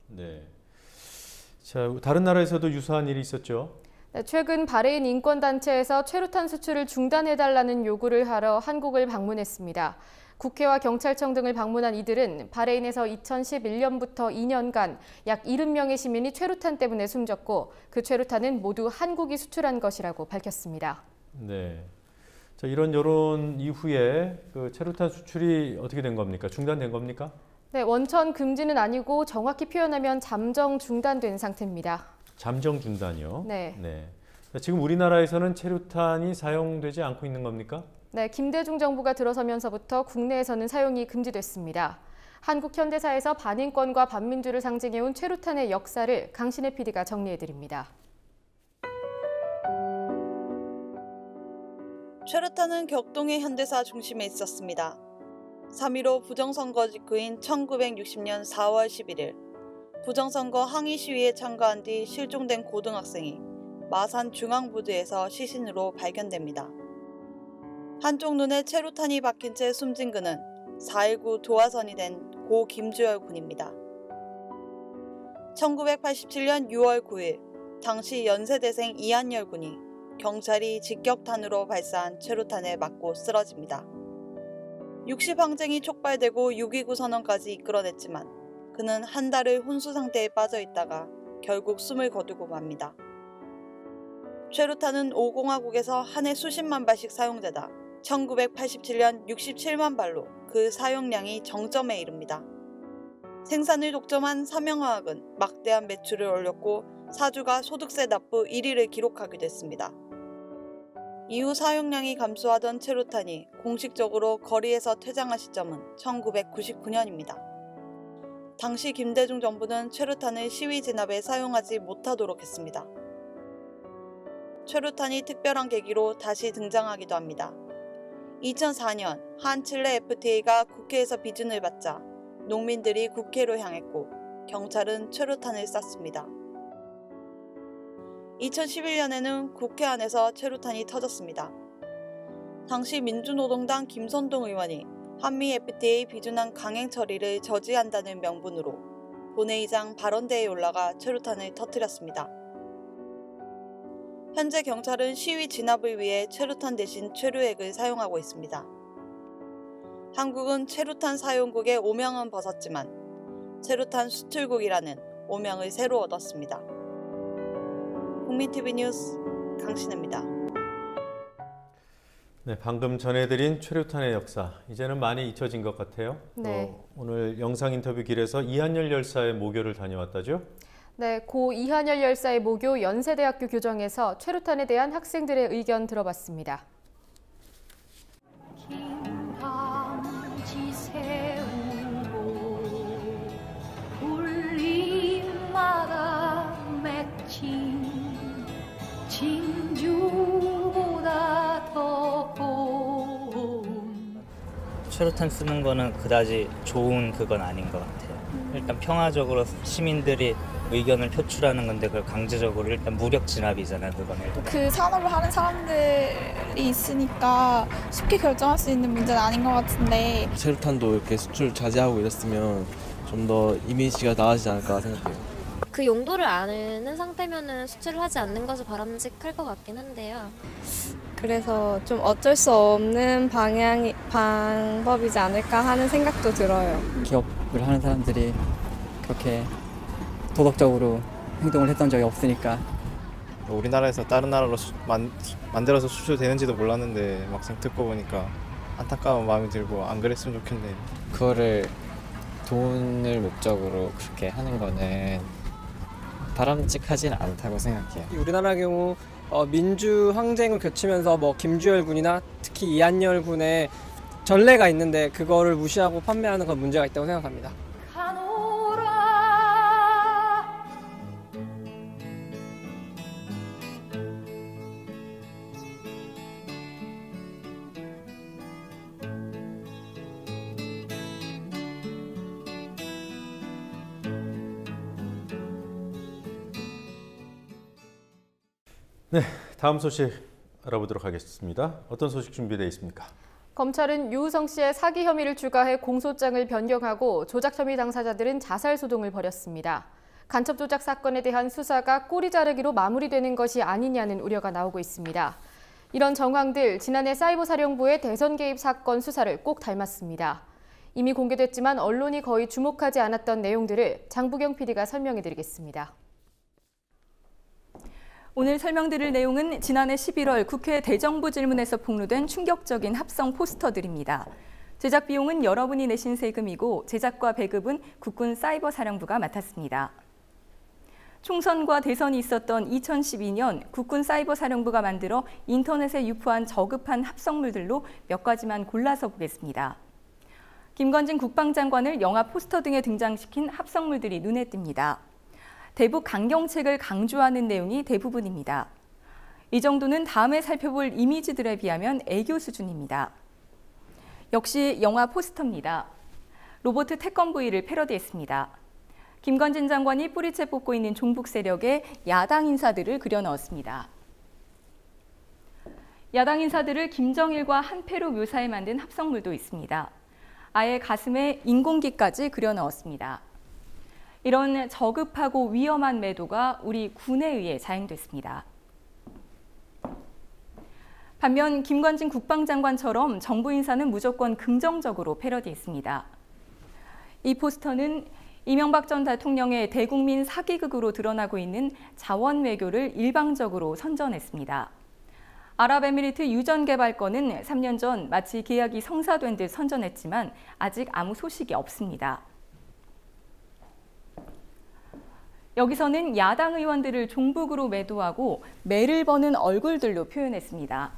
Speaker 1: 네. 자, 다른 나라에서도 유사한 일이 있었죠.
Speaker 8: 네, 최근 바레인 인권단체에서 체류탄 수출을 중단해달라는 요구를 하러 한국을 방문했습니다. 국회와 경찰청 등을 방문한 이들은 바레인에서 2011년부터 2년간 약 70명의 시민이 체류탄 때문에 숨졌고 그 체류탄은 모두 한국이 수출한 것이라고 밝혔습니다.
Speaker 1: 네. 자, 이런 여론 이후에 그 체류탄 수출이 어떻게 된 겁니까? 중단된 겁니까?
Speaker 8: 네, 원천 금지는 아니고 정확히 표현하면 잠정 중단된 상태입니다.
Speaker 1: 잠정 중단이요?
Speaker 8: 네.
Speaker 1: 네. 자, 지금 우리나라에서는 체류탄이 사용되지 않고 있는 겁니까?
Speaker 8: 네, 김대중 정부가 들어서면서부터 국내에서는 사용이 금지됐습니다. 한국 현대사에서 반인권과 반민주를 상징해온 체류탄의 역사를 강신혜 PD가 정리해드립니다.
Speaker 16: 체류탄은 격동의 현대사 중심에 있었습니다. 3.15 부정선거 직후인 1960년 4월 11일 부정선거 항의 시위에 참가한 뒤 실종된 고등학생이 마산 중앙부두에서 시신으로 발견됩니다. 한쪽 눈에 체류탄이 박힌 채 숨진 그는 4.19 도화선이 된 고 김주열 군입니다. 1987년 6월 9일 당시 연세대생 이한열 군이 경찰이 직격탄으로 발사한 체류탄에 맞고 쓰러집니다. 60항쟁이 촉발되고 6.29 선언까지 이끌어냈지만 그는 한 달을 혼수 상태에 빠져 있다가 결국 숨을 거두고 맙니다. 체류탄은 5공화국에서 한 해 수십만 발씩 사용되다 1987년 67만 발로 그 사용량이 정점에 이릅니다. 생산을 독점한 삼양화학은 막대한 매출을 올렸고 사주가 소득세 납부 1위를 기록하기도 했습니다. 이후 사용량이 감소하던 체루탄이 공식적으로 거리에서 퇴장한 시점은 1999년입니다. 당시 김대중 정부는 체루탄을 시위 진압에 사용하지 못하도록 했습니다. 체루탄이 특별한 계기로 다시 등장하기도 합니다. 2004년 한칠레 FTA가 국회에서 비준을 받자 농민들이 국회로 향했고 경찰은 체루탄을 쐈습니다. 2011년에는 국회 안에서 체루탄이 터졌습니다. 당시 민주노동당 김선동 의원이 한미 FTA 비준안 강행 처리를 저지한다는 명분으로 본회의장 발언대에 올라가 체루탄을 터뜨렸습니다. 현재 경찰은 시위 진압을 위해 체루탄 대신 최루액을 사용하고 있습니다. 한국은 체루탄 사용국의 오명은 벗었지만 체루탄 수출국이라는 오명을 새로 얻었습니다. 국민TV 뉴스 강신혜입니다.
Speaker 1: 네, 방금 전해드린 최루탄의 역사, 이제는 많이 잊혀진 것 같아요.
Speaker 8: 네.
Speaker 1: 오늘 영상 인터뷰 길에서 이한열 열사의 모교를 다녀왔다죠?
Speaker 8: 네, 고 이한열 열사의 모교 연세대학교 교정에서 최루탄에 대한 학생들의 의견 들어봤습니다.
Speaker 15: 김밤지 세우고 울림마다 맺힌 진주보다 더 고운
Speaker 17: 최루탄 쓰는 거는 그다지 좋은 그건 아닌 것 같아요. 일단 평화적으로 시민들이 의견을 표출하는 건데 그걸 강제적으로 일단 무력 진압이잖아요. 그거는 일단.
Speaker 18: 그 산업을 하는 사람들이 있으니까 쉽게 결정할 수 있는 문제는 아닌 것 같은데
Speaker 19: 체루탄도 이렇게 수출 자제하고 이랬으면 좀 더 이미지가 나아지지 않을까 생각해요.
Speaker 20: 그 용도를 아는 상태면은 수출을 하지 않는 것이 바람직할 것 같긴 한데요.
Speaker 21: 그래서 좀 어쩔 수 없는 방법이지 않을까 하는 생각도 들어요.
Speaker 22: 기업을 하는 사람들이 그렇게 도덕적으로 행동을 했던 적이 없으니까.
Speaker 23: 우리나라에서 다른 나라로 만들어서 수출되는지도 몰랐는데 막상 듣고 보니까 안타까운 마음이 들고 안 그랬으면 좋겠네요.
Speaker 24: 그거를 돈을 목적으로 그렇게 하는 거는 바람직하지는 않다고 생각해요.
Speaker 25: 우리나라 경우 민주 항쟁을 거치면서 뭐 김주열 군이나 특히 이한열 군의 전례가 있는데 그거를 무시하고 판매하는 건 문제가 있다고 생각합니다.
Speaker 1: 네, 다음 소식 알아보도록 하겠습니다. 어떤 소식 준비되어 있습니까?
Speaker 8: 검찰은 유우성 씨의 사기 혐의를 추가해 공소장을 변경하고 조작 혐의 당사자들은 자살 소동을 벌였습니다. 간첩 조작 사건에 대한 수사가 꼬리 자르기로 마무리되는 것이 아니냐는 우려가 나오고 있습니다. 이런 정황들 지난해 사이버사령부의 대선 개입 사건 수사를 꼭 닮았습니다. 이미 공개됐지만 언론이 거의 주목하지 않았던 내용들을 장부경 PD가 설명해드리겠습니다.
Speaker 26: 오늘 설명드릴 내용은 지난해 11월 국회 대정부 질문에서 폭로된 충격적인 합성 포스터들입니다. 제작 비용은 여러분이 내신 세금이고 제작과 배급은 국군 사이버사령부가 맡았습니다. 총선과 대선이 있었던 2012년 국군 사이버사령부가 만들어 인터넷에 유포한 저급한 합성물들로 몇 가지만 골라서 보겠습니다. 김관진 국방장관을 영화 포스터 등에 등장시킨 합성물들이 눈에 띕니다. 대북 강경책을 강조하는 내용이 대부분입니다. 이 정도는 다음에 살펴볼 이미지들에 비하면 애교 수준입니다. 역시 영화 포스터입니다. 로봇 태권브이를 패러디했습니다. 김관진 장관이 뿌리채 뽑고 있는 종북 세력의 야당 인사들을 그려 넣었습니다. 야당 인사들을 김정일과 한패로 묘사해 만든 합성물도 있습니다. 아예 가슴에 인공기까지 그려 넣었습니다. 이런 저급하고 위험한 매도가 우리 군에 의해 자행됐습니다. 반면 김관진 국방장관처럼 정부 인사는 무조건 긍정적으로 패러디했습니다. 이 포스터는 이명박 전 대통령의 대국민 사기극으로 드러나고 있는 자원 외교를 일방적으로 선전했습니다. 아랍에미리트 유전개발건은 3년 전 마치 계약이 성사된 듯 선전했지만 아직 아무 소식이 없습니다. 여기서는 야당 의원들을 종북으로 매도하고 매를 버는 얼굴들로 표현했습니다.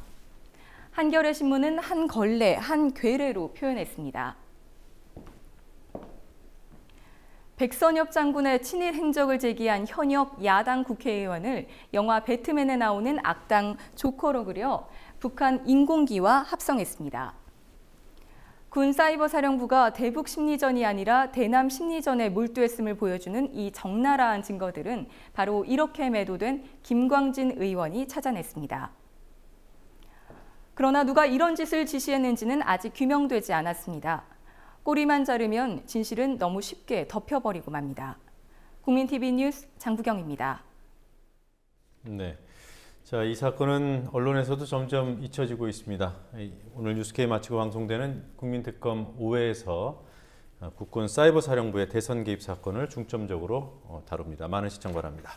Speaker 26: 한겨레 신문은 한 걸레, 한 괴뢰로 표현했습니다. 백선엽 장군의 친일 행적을 제기한 현역 야당 국회의원을 영화 배트맨에 나오는 악당 조커로 그려 북한 인공기와 합성했습니다. 군 사이버 사령부가 대북 심리전이 아니라 대남 심리전에 몰두했음을 보여주는 이 적나라한 증거들은 바로 이렇게 매도된 김광진 의원이 찾아냈습니다. 그러나 누가 이런 짓을 지시했는지는 아직 규명되지 않았습니다. 꼬리만 자르면 진실은 너무 쉽게 덮여버리고 맙니다. 국민TV 뉴스 장부경입니다.
Speaker 1: 네, 자, 이 사건은 언론에서도 점점 잊혀지고 있습니다. 오늘 뉴스K 마치고 방송되는 국민특검 5회에서 국군 사이버 사령부의 대선 개입 사건을 중점적으로 다룹니다. 많은 시청 바랍니다.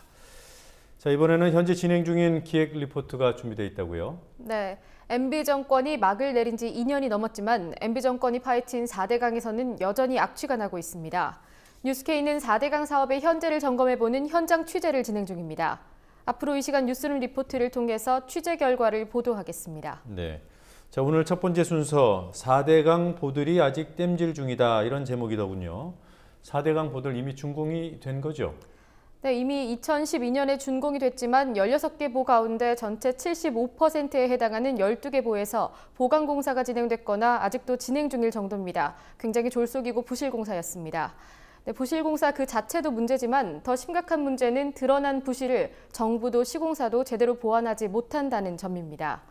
Speaker 1: 자, 이번에는 현재 진행 중인 기획 리포트가 준비되어 있다고요?
Speaker 8: 네. MB 정권이 막을 내린 지 2년이 넘었지만 MB 정권이 파헤친 4대강에서는 여전히 악취가 나고 있습니다. 뉴스K는 4대강 사업의 현재를 점검해보는 현장 취재를 진행 중입니다. 앞으로 이 시간 뉴스룸 리포트를 통해서 취재 결과를 보도하겠습니다.
Speaker 1: 네. 자, 오늘 첫 번째 순서 4대강 보들이 아직 땜질 중이다, 이런 제목이더군요. 4대강 보들 이미 준공이 된 거죠?
Speaker 8: 네, 이미 2012년에 준공이 됐지만 16개 보 가운데 전체 75%에 해당하는 12개 보에서 보강 공사가 진행됐거나 아직도 진행 중일 정도입니다. 굉장히 졸속이고 부실 공사였습니다. 네, 부실 공사 그 자체도 문제지만 더 심각한 문제는 드러난 부실을 정부도 시공사도 제대로 보완하지 못한다는 점입니다.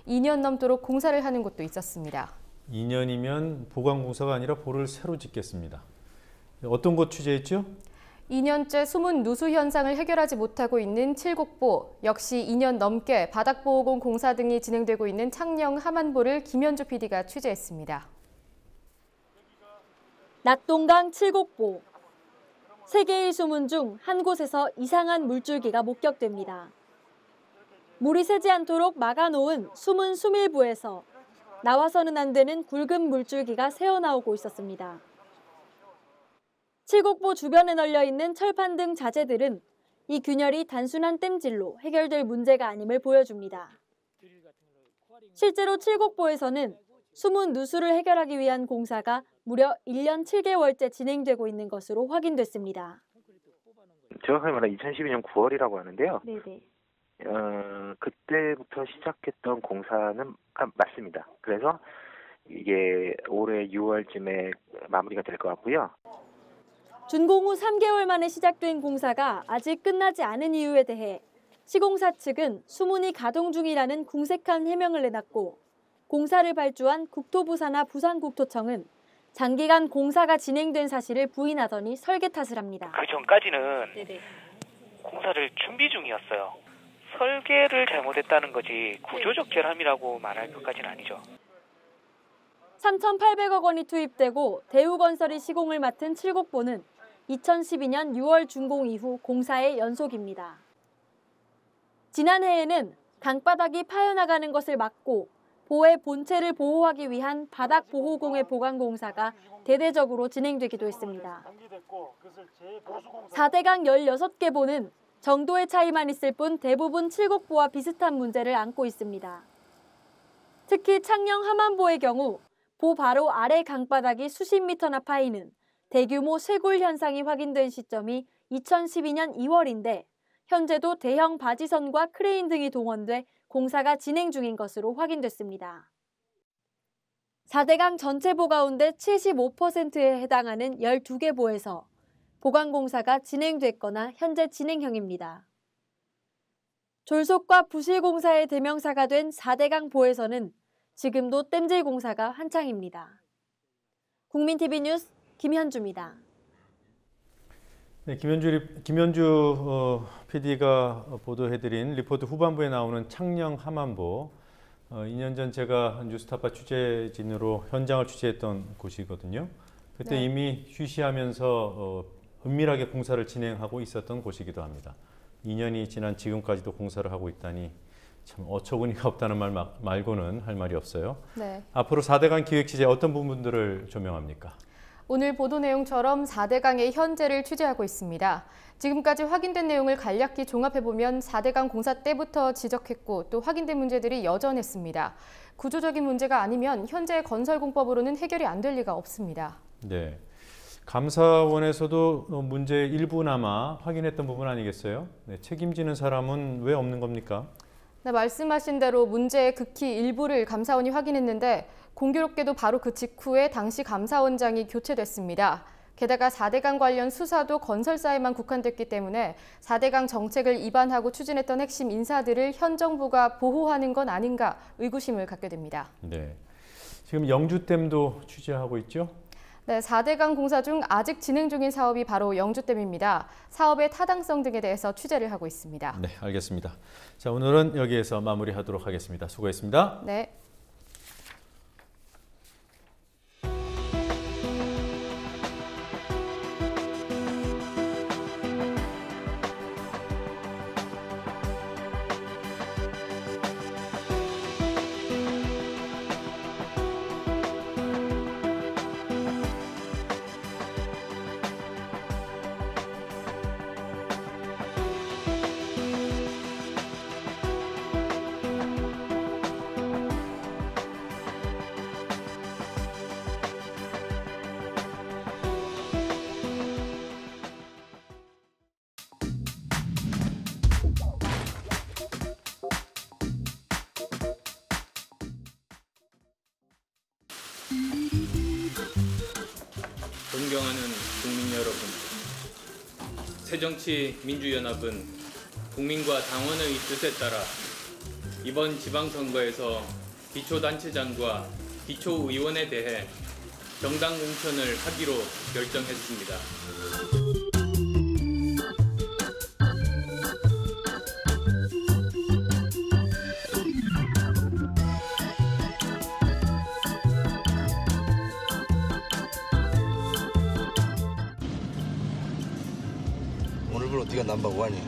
Speaker 8: 2년 넘도록 공사를 하는 곳도 있었습니다.
Speaker 1: 2년이면 보강 공사가 아니라 보를 새로 짓겠습니다. 어떤 곳 취재했죠?
Speaker 8: 2년째 숨은 누수 현상을 해결하지 못하고 있는 칠곡보, 역시 2년 넘게 바닥보호공 공사 등이 진행되고 있는 창녕 함안보를 김현주 PD가 취재했습니다.
Speaker 2: 낙동강 칠곡보. 세계의 수문 중 한 곳에서 이상한 물줄기가 목격됩니다. 물이 새지 않도록 막아놓은 숨은 수밀부에서 나와서는 안 되는 굵은 물줄기가 새어나오고 있었습니다. 칠곡보 주변에 널려있는 철판 등 자재들은 이 균열이 단순한 땜질로 해결될 문제가 아님을 보여줍니다. 실제로 칠곡보에서는 숨은 누수를 해결하기 위한 공사가 무려 1년 7개월째 진행되고 있는 것으로 확인됐습니다.
Speaker 3: 정확하게 말하면 2012년 9월이라고 하는데요.
Speaker 2: 네네.
Speaker 3: 그때부터 시작했던 공사는 맞습니다. 그래서 이게 올해 6월쯤에 마무리가 될 것 같고요.
Speaker 2: 준공 후 3개월 만에 시작된 공사가 아직 끝나지 않은 이유에 대해 시공사 측은 수문이 가동 중이라는 궁색한 해명을 내놨고, 공사를 발주한 국토부사나 부산국토청은 장기간 공사가 진행된 사실을 부인하더니 설계 탓을 합니다.
Speaker 4: 그 전까지는 공사를 준비 중이었어요. 설계를 잘못했다는 거지 구조적 결함이라고 말할 것까지는 아니죠.
Speaker 2: 3,800억 원이 투입되고 대우건설이 시공을 맡은 칠곡보는 2012년 6월 준공 이후 공사의 연속입니다. 지난해에는 강바닥이 파여나가는 것을 막고 보의 본체를 보호하기 위한 바닥 보호공의 보강 공사가 대대적으로 진행되기도 했습니다. 4대강 16개 보는 정도의 차이만 있을 뿐 대부분 칠곡보와 비슷한 문제를 안고 있습니다. 특히 창녕 함안보의 경우 보 바로 아래 강바닥이 수십 미터나 파이는 대규모 쇄골 현상이 확인된 시점이 2012년 2월인데 현재도 대형 바지선과 크레인 등이 동원돼 공사가 진행 중인 것으로 확인됐습니다. 4대강 전체 보 가운데 75%에 해당하는 12개 보에서 보강 공사가 진행됐거나 현재 진행형입니다. 졸속과 부실 공사의 대명사가 된 4대강 보에서는 지금도 땜질 공사가 한창입니다. 국민TV 뉴스 김현주입니다.
Speaker 1: 네, 김현주 PD가 보도해드린 리포트 후반부에 나오는 창녕 함안보, 2년 전 제가 뉴스타파 취재진으로 현장을 취재했던 곳이거든요. 그때
Speaker 8: 네.
Speaker 1: 이미 휴시하면서 은밀하게 공사를 진행하고 있었던 곳이기도 합니다. 2년이 지난 지금까지도 공사를 하고 있다니 참 어처구니가 없다는 말 말고는 할 말이 없어요.
Speaker 8: 네.
Speaker 1: 앞으로 4대강 기획 취재 어떤 부분들을 조명합니까?
Speaker 8: 오늘 보도 내용처럼 4대강의 현재를 취재하고 있습니다. 지금까지 확인된 내용을 간략히 종합해보면 4대강 공사 때부터 지적했고 또 확인된 문제들이 여전했습니다. 구조적인 문제가 아니면 현재 건설공법으로는 해결이 안 될 리가 없습니다.
Speaker 1: 네, 감사원에서도 문제 일부나마 확인했던 부분 아니겠어요? 네, 책임지는 사람은 왜 없는 겁니까?
Speaker 8: 네, 말씀하신 대로 문제의 극히 일부를 감사원이 확인했는데 공교롭게도 바로 그 직후에 당시 감사원장이 교체됐습니다. 게다가 4대강 관련 수사도 건설사에만 국한됐기 때문에 4대강 정책을 입안하고 추진했던 핵심 인사들을 현 정부가 보호하는 건 아닌가 의구심을 갖게 됩니다.
Speaker 1: 네, 지금 영주댐도 취재하고 있죠?
Speaker 8: 네, 4대강 공사 중 아직 진행 중인 사업이 바로 영주댐입니다. 사업의 타당성 등에 대해서 취재를 하고 있습니다.
Speaker 1: 네, 알겠습니다. 자, 오늘은 여기에서 마무리하도록 하겠습니다. 수고했습니다.
Speaker 8: 네.
Speaker 5: 존경하는 국민 여러분, 새정치민주연합은 국민과 당원의 뜻에 따라 이번 지방선거에서 기초단체장과 기초의원에 대해 정당 공천을 하기로 결정했습니다.
Speaker 6: 오늘부로 네가 넘버원이야.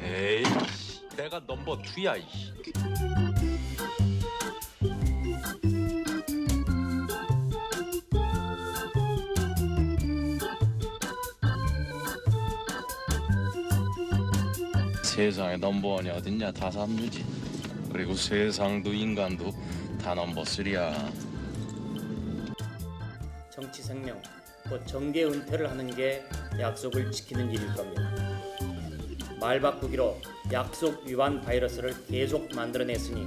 Speaker 7: 에이, 내가 넘버 2야. 세상에 넘버원이 어딨냐, 다 삼류지. 그리고 세상도 인간도 다 넘버 3야.
Speaker 9: 정치 생명, 곧 정계 은퇴를 하는 게 약속을 지키는 일일 겁니다. 말 바꾸기로 약속 위반 바이러스를 계속 만들어냈으니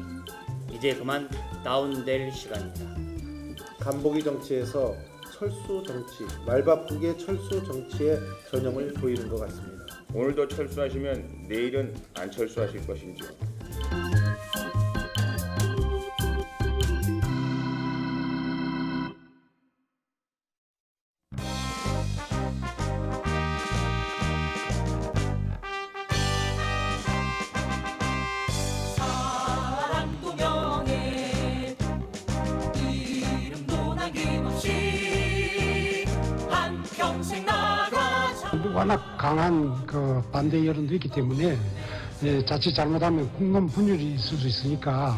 Speaker 9: 이제 그만 다운될 시간입니다.
Speaker 10: 간보기 정치에서 철수 정치, 말 바꾸기의 철수 정치의 전형을 보이는 것 같습니다.
Speaker 11: 오늘도 철수하시면 내일은 안 철수하실 것인지요.
Speaker 15: 사랑도 명예 이름도 남김없이 한평생 나가자.
Speaker 14: 워낙 강한 그 반대 여론도 있기 때문에 자칫 잘못하면 국론 분열이 있을 수 있으니까.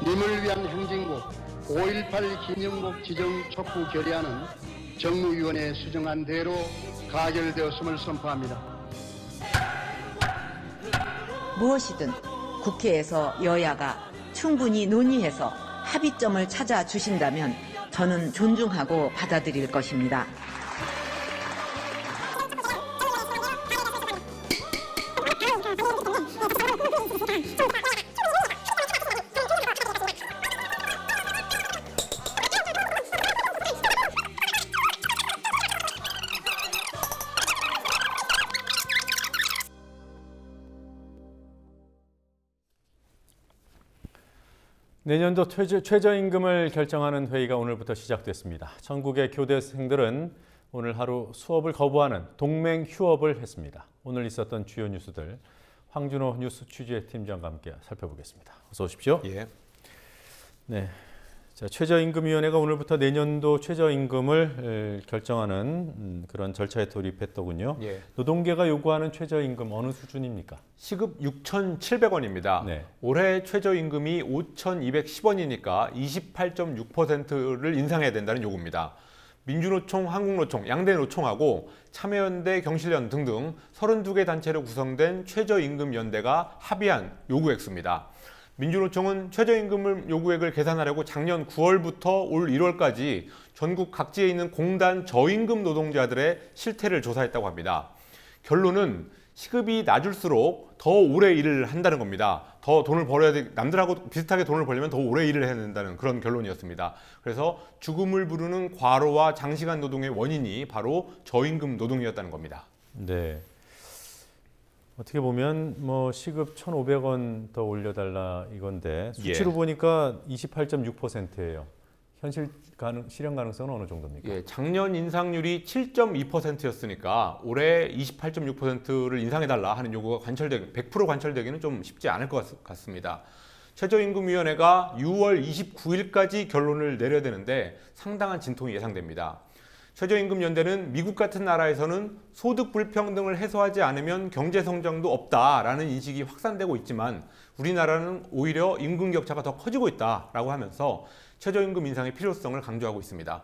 Speaker 14: 님을 위한 행진곡 5.18 기념곡 지정 촉구 결의안은 정무위원회에 수정한 대로 가결되었음을 선포합니다.
Speaker 27: 무엇이든 국회에서 여야가 충분히 논의해서 합의점을 찾아 주신다면 저는 존중하고 받아들일 것입니다.
Speaker 1: 내년도 최저임금을 결정하는 회의가 오늘부터 시작됐습니다. 전국의 교대생들은 오늘 하루 수업을 거부하는 동맹 휴업을 했습니다. 오늘 있었던 주요 뉴스들 황준호 뉴스 취재팀장과 함께 살펴보겠습니다. 어서 오십시오.
Speaker 12: 예.
Speaker 1: 네. 자, 최저임금위원회가 오늘부터 내년도 최저임금을 결정하는 그런 절차에 돌입했더군요.
Speaker 12: 예.
Speaker 1: 노동계가 요구하는 최저임금 어느 수준입니까?
Speaker 12: 시급 6,700원입니다.
Speaker 1: 네.
Speaker 12: 올해 최저임금이 5,210원이니까 28.6%를 인상해야 된다는 요구입니다. 민주노총, 한국노총, 양대 노총하고 참여연대, 경실련 등등 32개 단체로 구성된 최저임금연대가 합의한 요구액수입니다. 민주노총은 최저임금 요구액을 계산하려고 작년 9월부터 올 1월까지 전국 각지에 있는 공단 저임금 노동자들의 실태를 조사했다고 합니다. 결론은 시급이 낮을수록 더 오래 일을 한다는 겁니다. 더 돈을 벌어야 돼, 남들하고 비슷하게 돈을 벌려면 더 오래 일을 해야 된다는 그런 결론이었습니다. 그래서 죽음을 부르는 과로와 장시간 노동의 원인이 바로 저임금 노동이었다는 겁니다.
Speaker 1: 네. 어떻게 보면 뭐 시급 1,500원 더 올려달라 이건데 수치로
Speaker 12: 예.
Speaker 1: 보니까 28.6%예요. 현실 실현 가능성은 어느 정도입니까?
Speaker 12: 예, 작년 인상률이 7.2%였으니까 올해 28.6%를 인상해달라 하는 요구가 100% 관철되기는 좀 쉽지 않을 것 같습니다. 최저임금위원회가 6월 29일까지 결론을 내려야 되는데 상당한 진통이 예상됩니다. 최저임금연대는 미국 같은 나라에서는 소득 불평등을 해소하지 않으면 경제성장도 없다라는 인식이 확산되고 있지만 우리나라는 오히려 임금 격차가 더 커지고 있다라고 하면서 최저임금 인상의 필요성을 강조하고 있습니다.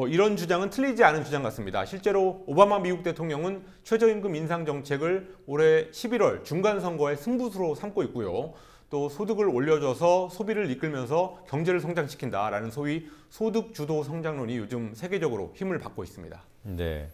Speaker 12: 이런 주장은 틀리지 않은 주장 같습니다. 실제로 오바마 미국 대통령은 최저임금 인상 정책을 올해 11월 중간선거의 승부수로 삼고 있고요. 또 소득을 올려줘서 소비를 이끌면서 경제를 성장시킨다라는 소위 소득 주도 성장론이 요즘 세계적으로 힘을 받고 있습니다.
Speaker 1: 네,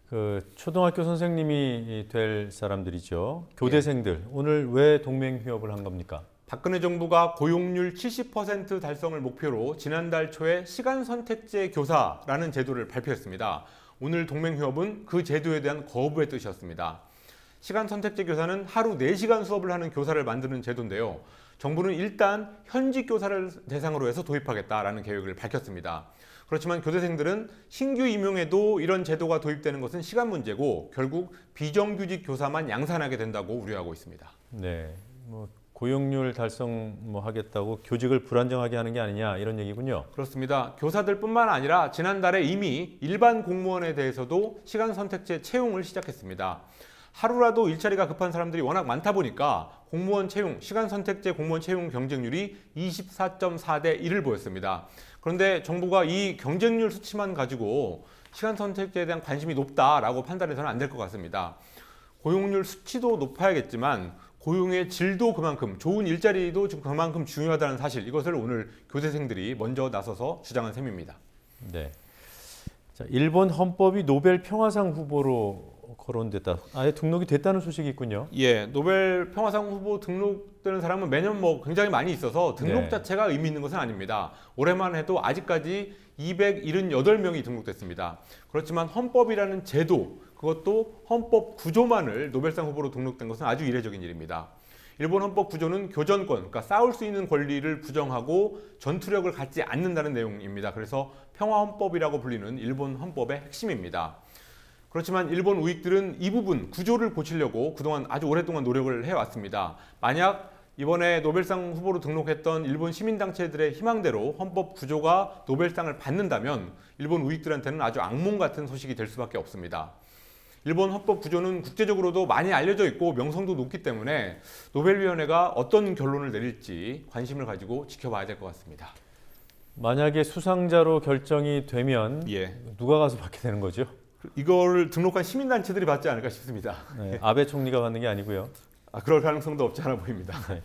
Speaker 1: 그 초등학교 선생님이 될 사람들이죠. 교대생들 오늘 왜 동맹휴업을 한 겁니까?
Speaker 12: 박근혜 정부가 고용률 70% 달성을 목표로 지난달 초에 시간선택제 교사라는 제도를 발표했습니다. 오늘 동맹휴업은 그 제도에 대한 거부의 뜻이었습니다. 시간선택제 교사는 하루 4시간 수업을 하는 교사를 만드는 제도인데요. 정부는 일단 현직 교사를 대상으로 해서 도입하겠다라는 계획을 밝혔습니다. 그렇지만 교대생들은 신규 임용에도 이런 제도가 도입되는 것은 시간 문제고 결국 비정규직 교사만 양산하게 된다고 우려하고 있습니다.
Speaker 1: 네, 고용률 달성 하겠다고 교직을 불안정하게 하는 게 아니냐 이런 얘기군요.
Speaker 12: 그렇습니다. 교사들뿐만 아니라 지난달에 이미 일반 공무원에 대해서도 시간선택제 채용을 시작했습니다. 하루라도 일자리가 급한 사람들이 워낙 많다 보니까 공무원 채용, 시간선택제 공무원 채용 경쟁률이 24.4대 1을 보였습니다. 그런데 정부가 이 경쟁률 수치만 가지고 시간선택제에 대한 관심이 높다라고 판단해서는 안 될 것 같습니다. 고용률 수치도 높아야겠지만 고용의 질도 그만큼, 좋은 일자리도 그만큼 중요하다는 사실, 이것을 오늘 교대생들이 먼저 나서서 주장한 셈입니다.
Speaker 1: 네. 자, 일본 헌법이 노벨 평화상 후보로 거론됐다. 아예 등록이 됐다는 소식이 있군요.
Speaker 12: 예, 노벨 평화상 후보 등록되는 사람은 매년 굉장히 많이 있어서 등록
Speaker 1: 네.
Speaker 12: 자체가 의미 있는 것은 아닙니다. 올해만 해도 아직까지 278명이 등록됐습니다. 그렇지만 헌법이라는 제도, 그것도 헌법 구조만을 노벨상 후보로 등록된 것은 아주 이례적인 일입니다. 일본 헌법 구조는 교전권, 그러니까 싸울 수 있는 권리를 부정하고 전투력을 갖지 않는다는 내용입니다. 그래서 평화헌법이라고 불리는 일본 헌법의 핵심입니다. 그렇지만 일본 우익들은 이 부분 구조를 고치려고 그동안 아주 오랫동안 노력을 해왔습니다. 만약 이번에 노벨상 후보로 등록했던 일본 시민단체들의 희망대로 헌법 구조가 노벨상을 받는다면 일본 우익들한테는 아주 악몽 같은 소식이 될 수밖에 없습니다. 일본 헌법 구조는 국제적으로도 많이 알려져 있고 명성도 높기 때문에 노벨위원회가 어떤 결론을 내릴지 관심을 가지고 지켜봐야 될 것 같습니다.
Speaker 1: 만약에 수상자로 결정이 되면 누가 가서 받게 되는 거죠?
Speaker 12: 이걸 등록한 시민단체들이 받지 않을까 싶습니다.
Speaker 1: 네, 아베 총리가 받는 게 아니고요.
Speaker 12: 그럴 가능성도 없지 않아 보입니다.
Speaker 1: 네.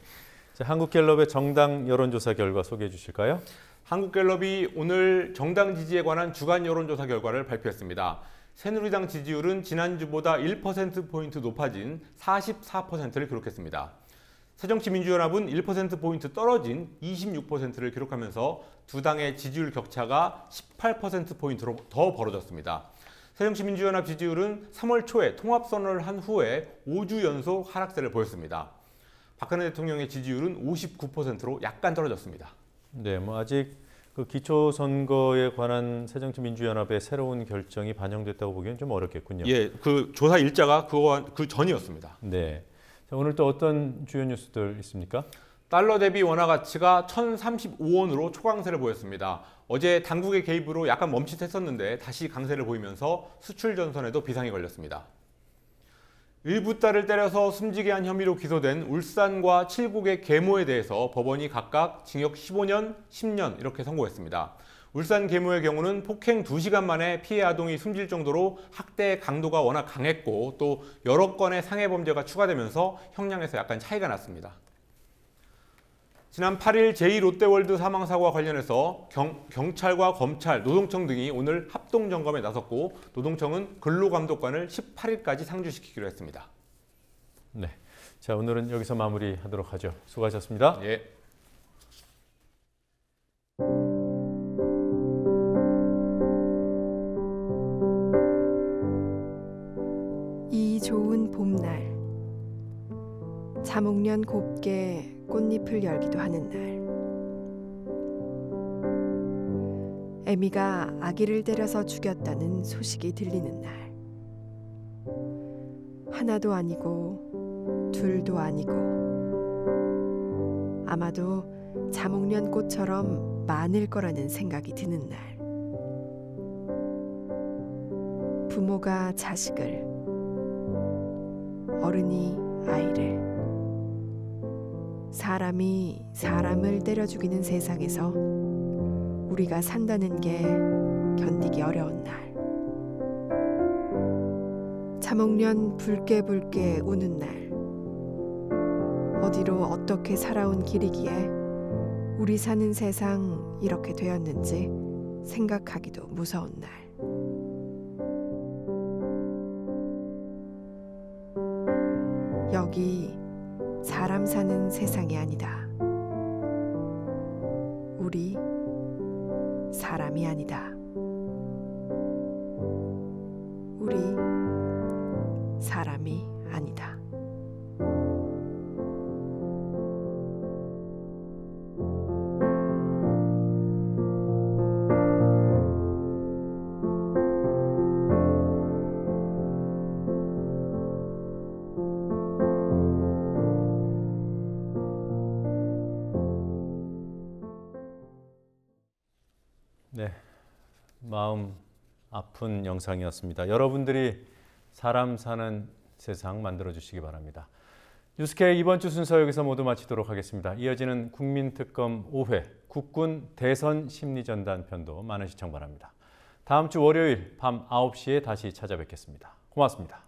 Speaker 1: 자, 한국갤럽의 정당 여론조사 결과 소개해 주실까요?
Speaker 12: 한국갤럽이 오늘 정당 지지에 관한 주간 여론조사 결과를 발표했습니다. 새누리당 지지율은 지난주보다 1%포인트 높아진 44%를 기록했습니다. 새정치민주연합은 1%포인트 떨어진 26%를 기록하면서 두 당의 지지율 격차가 18%포인트로 더 벌어졌습니다. 새정치민주연합 지지율은 3월 초에 통합선언을 한 후에 5주 연속 하락세를 보였습니다. 박근혜 대통령의 지지율은 59%로 약간 떨어졌습니다.
Speaker 1: 네, 아직 그 기초선거에 관한 새정치민주연합의 새로운 결정이 반영됐다고 보기엔 좀 어렵겠군요.
Speaker 12: 예, 그 조사 일자가 그 전이었습니다.
Speaker 1: 네. 자, 오늘 또 어떤 주요 뉴스들 있습니까?
Speaker 12: 달러 대비 원화 가치가 1,035원으로 초강세를 보였습니다. 어제 당국의 개입으로 약간 멈칫했었는데 다시 강세를 보이면서 수출 전선에도 비상이 걸렸습니다. 일부 딸을 때려서 숨지게 한 혐의로 기소된 울산과 칠곡의 계모에 대해서 법원이 각각 징역 15년, 10년 이렇게 선고했습니다. 울산 계모의 경우는 폭행 2시간 만에 피해 아동이 숨질 정도로 학대의 강도가 워낙 강했고 또 여러 건의 상해 범죄가 추가되면서 형량에서 약간 차이가 났습니다. 지난 8일 제2롯데월드 사망사고와 관련해서 경찰과 검찰, 노동청 등이 오늘 합동점검에 나섰고 노동청은 근로감독관을 18일까지 상주시키기로 했습니다.
Speaker 1: 네, 자 오늘은 여기서 마무리하도록 하죠. 수고하셨습니다.
Speaker 12: 예.
Speaker 13: 이 좋은 봄날 자목련 곱게 꽃잎을 열기도 하는 날 애미가 아기를 때려서 죽였다는 소식이 들리는 날 하나도 아니고 둘도 아니고 아마도 자목련 꽃처럼 많을 거라는 생각이 드는 날 부모가 자식을 어른이 아이를 사람이 사람을 때려 죽이는 세상에서 우리가 산다는 게 견디기 어려운 날 자목련 붉게 붉게 우는 날 어디로 어떻게 살아온 길이기에 우리 사는 세상 이렇게 되었는지 생각하기도 무서운 날 여기 사람 사는 세상이 아니다. 우리 사람이 아니다. 우리 사람이 아니다.
Speaker 1: 네, 마음 아픈 영상이었습니다. 여러분들이 사람 사는 세상 만들어주시기 바랍니다. 뉴스케이 이번 주 순서 여기서 모두 마치도록 하겠습니다. 이어지는 국민특검 5회 국군 대선 심리전단 편도 많은 시청 바랍니다. 다음 주 월요일 밤 9시에 다시 찾아뵙겠습니다. 고맙습니다.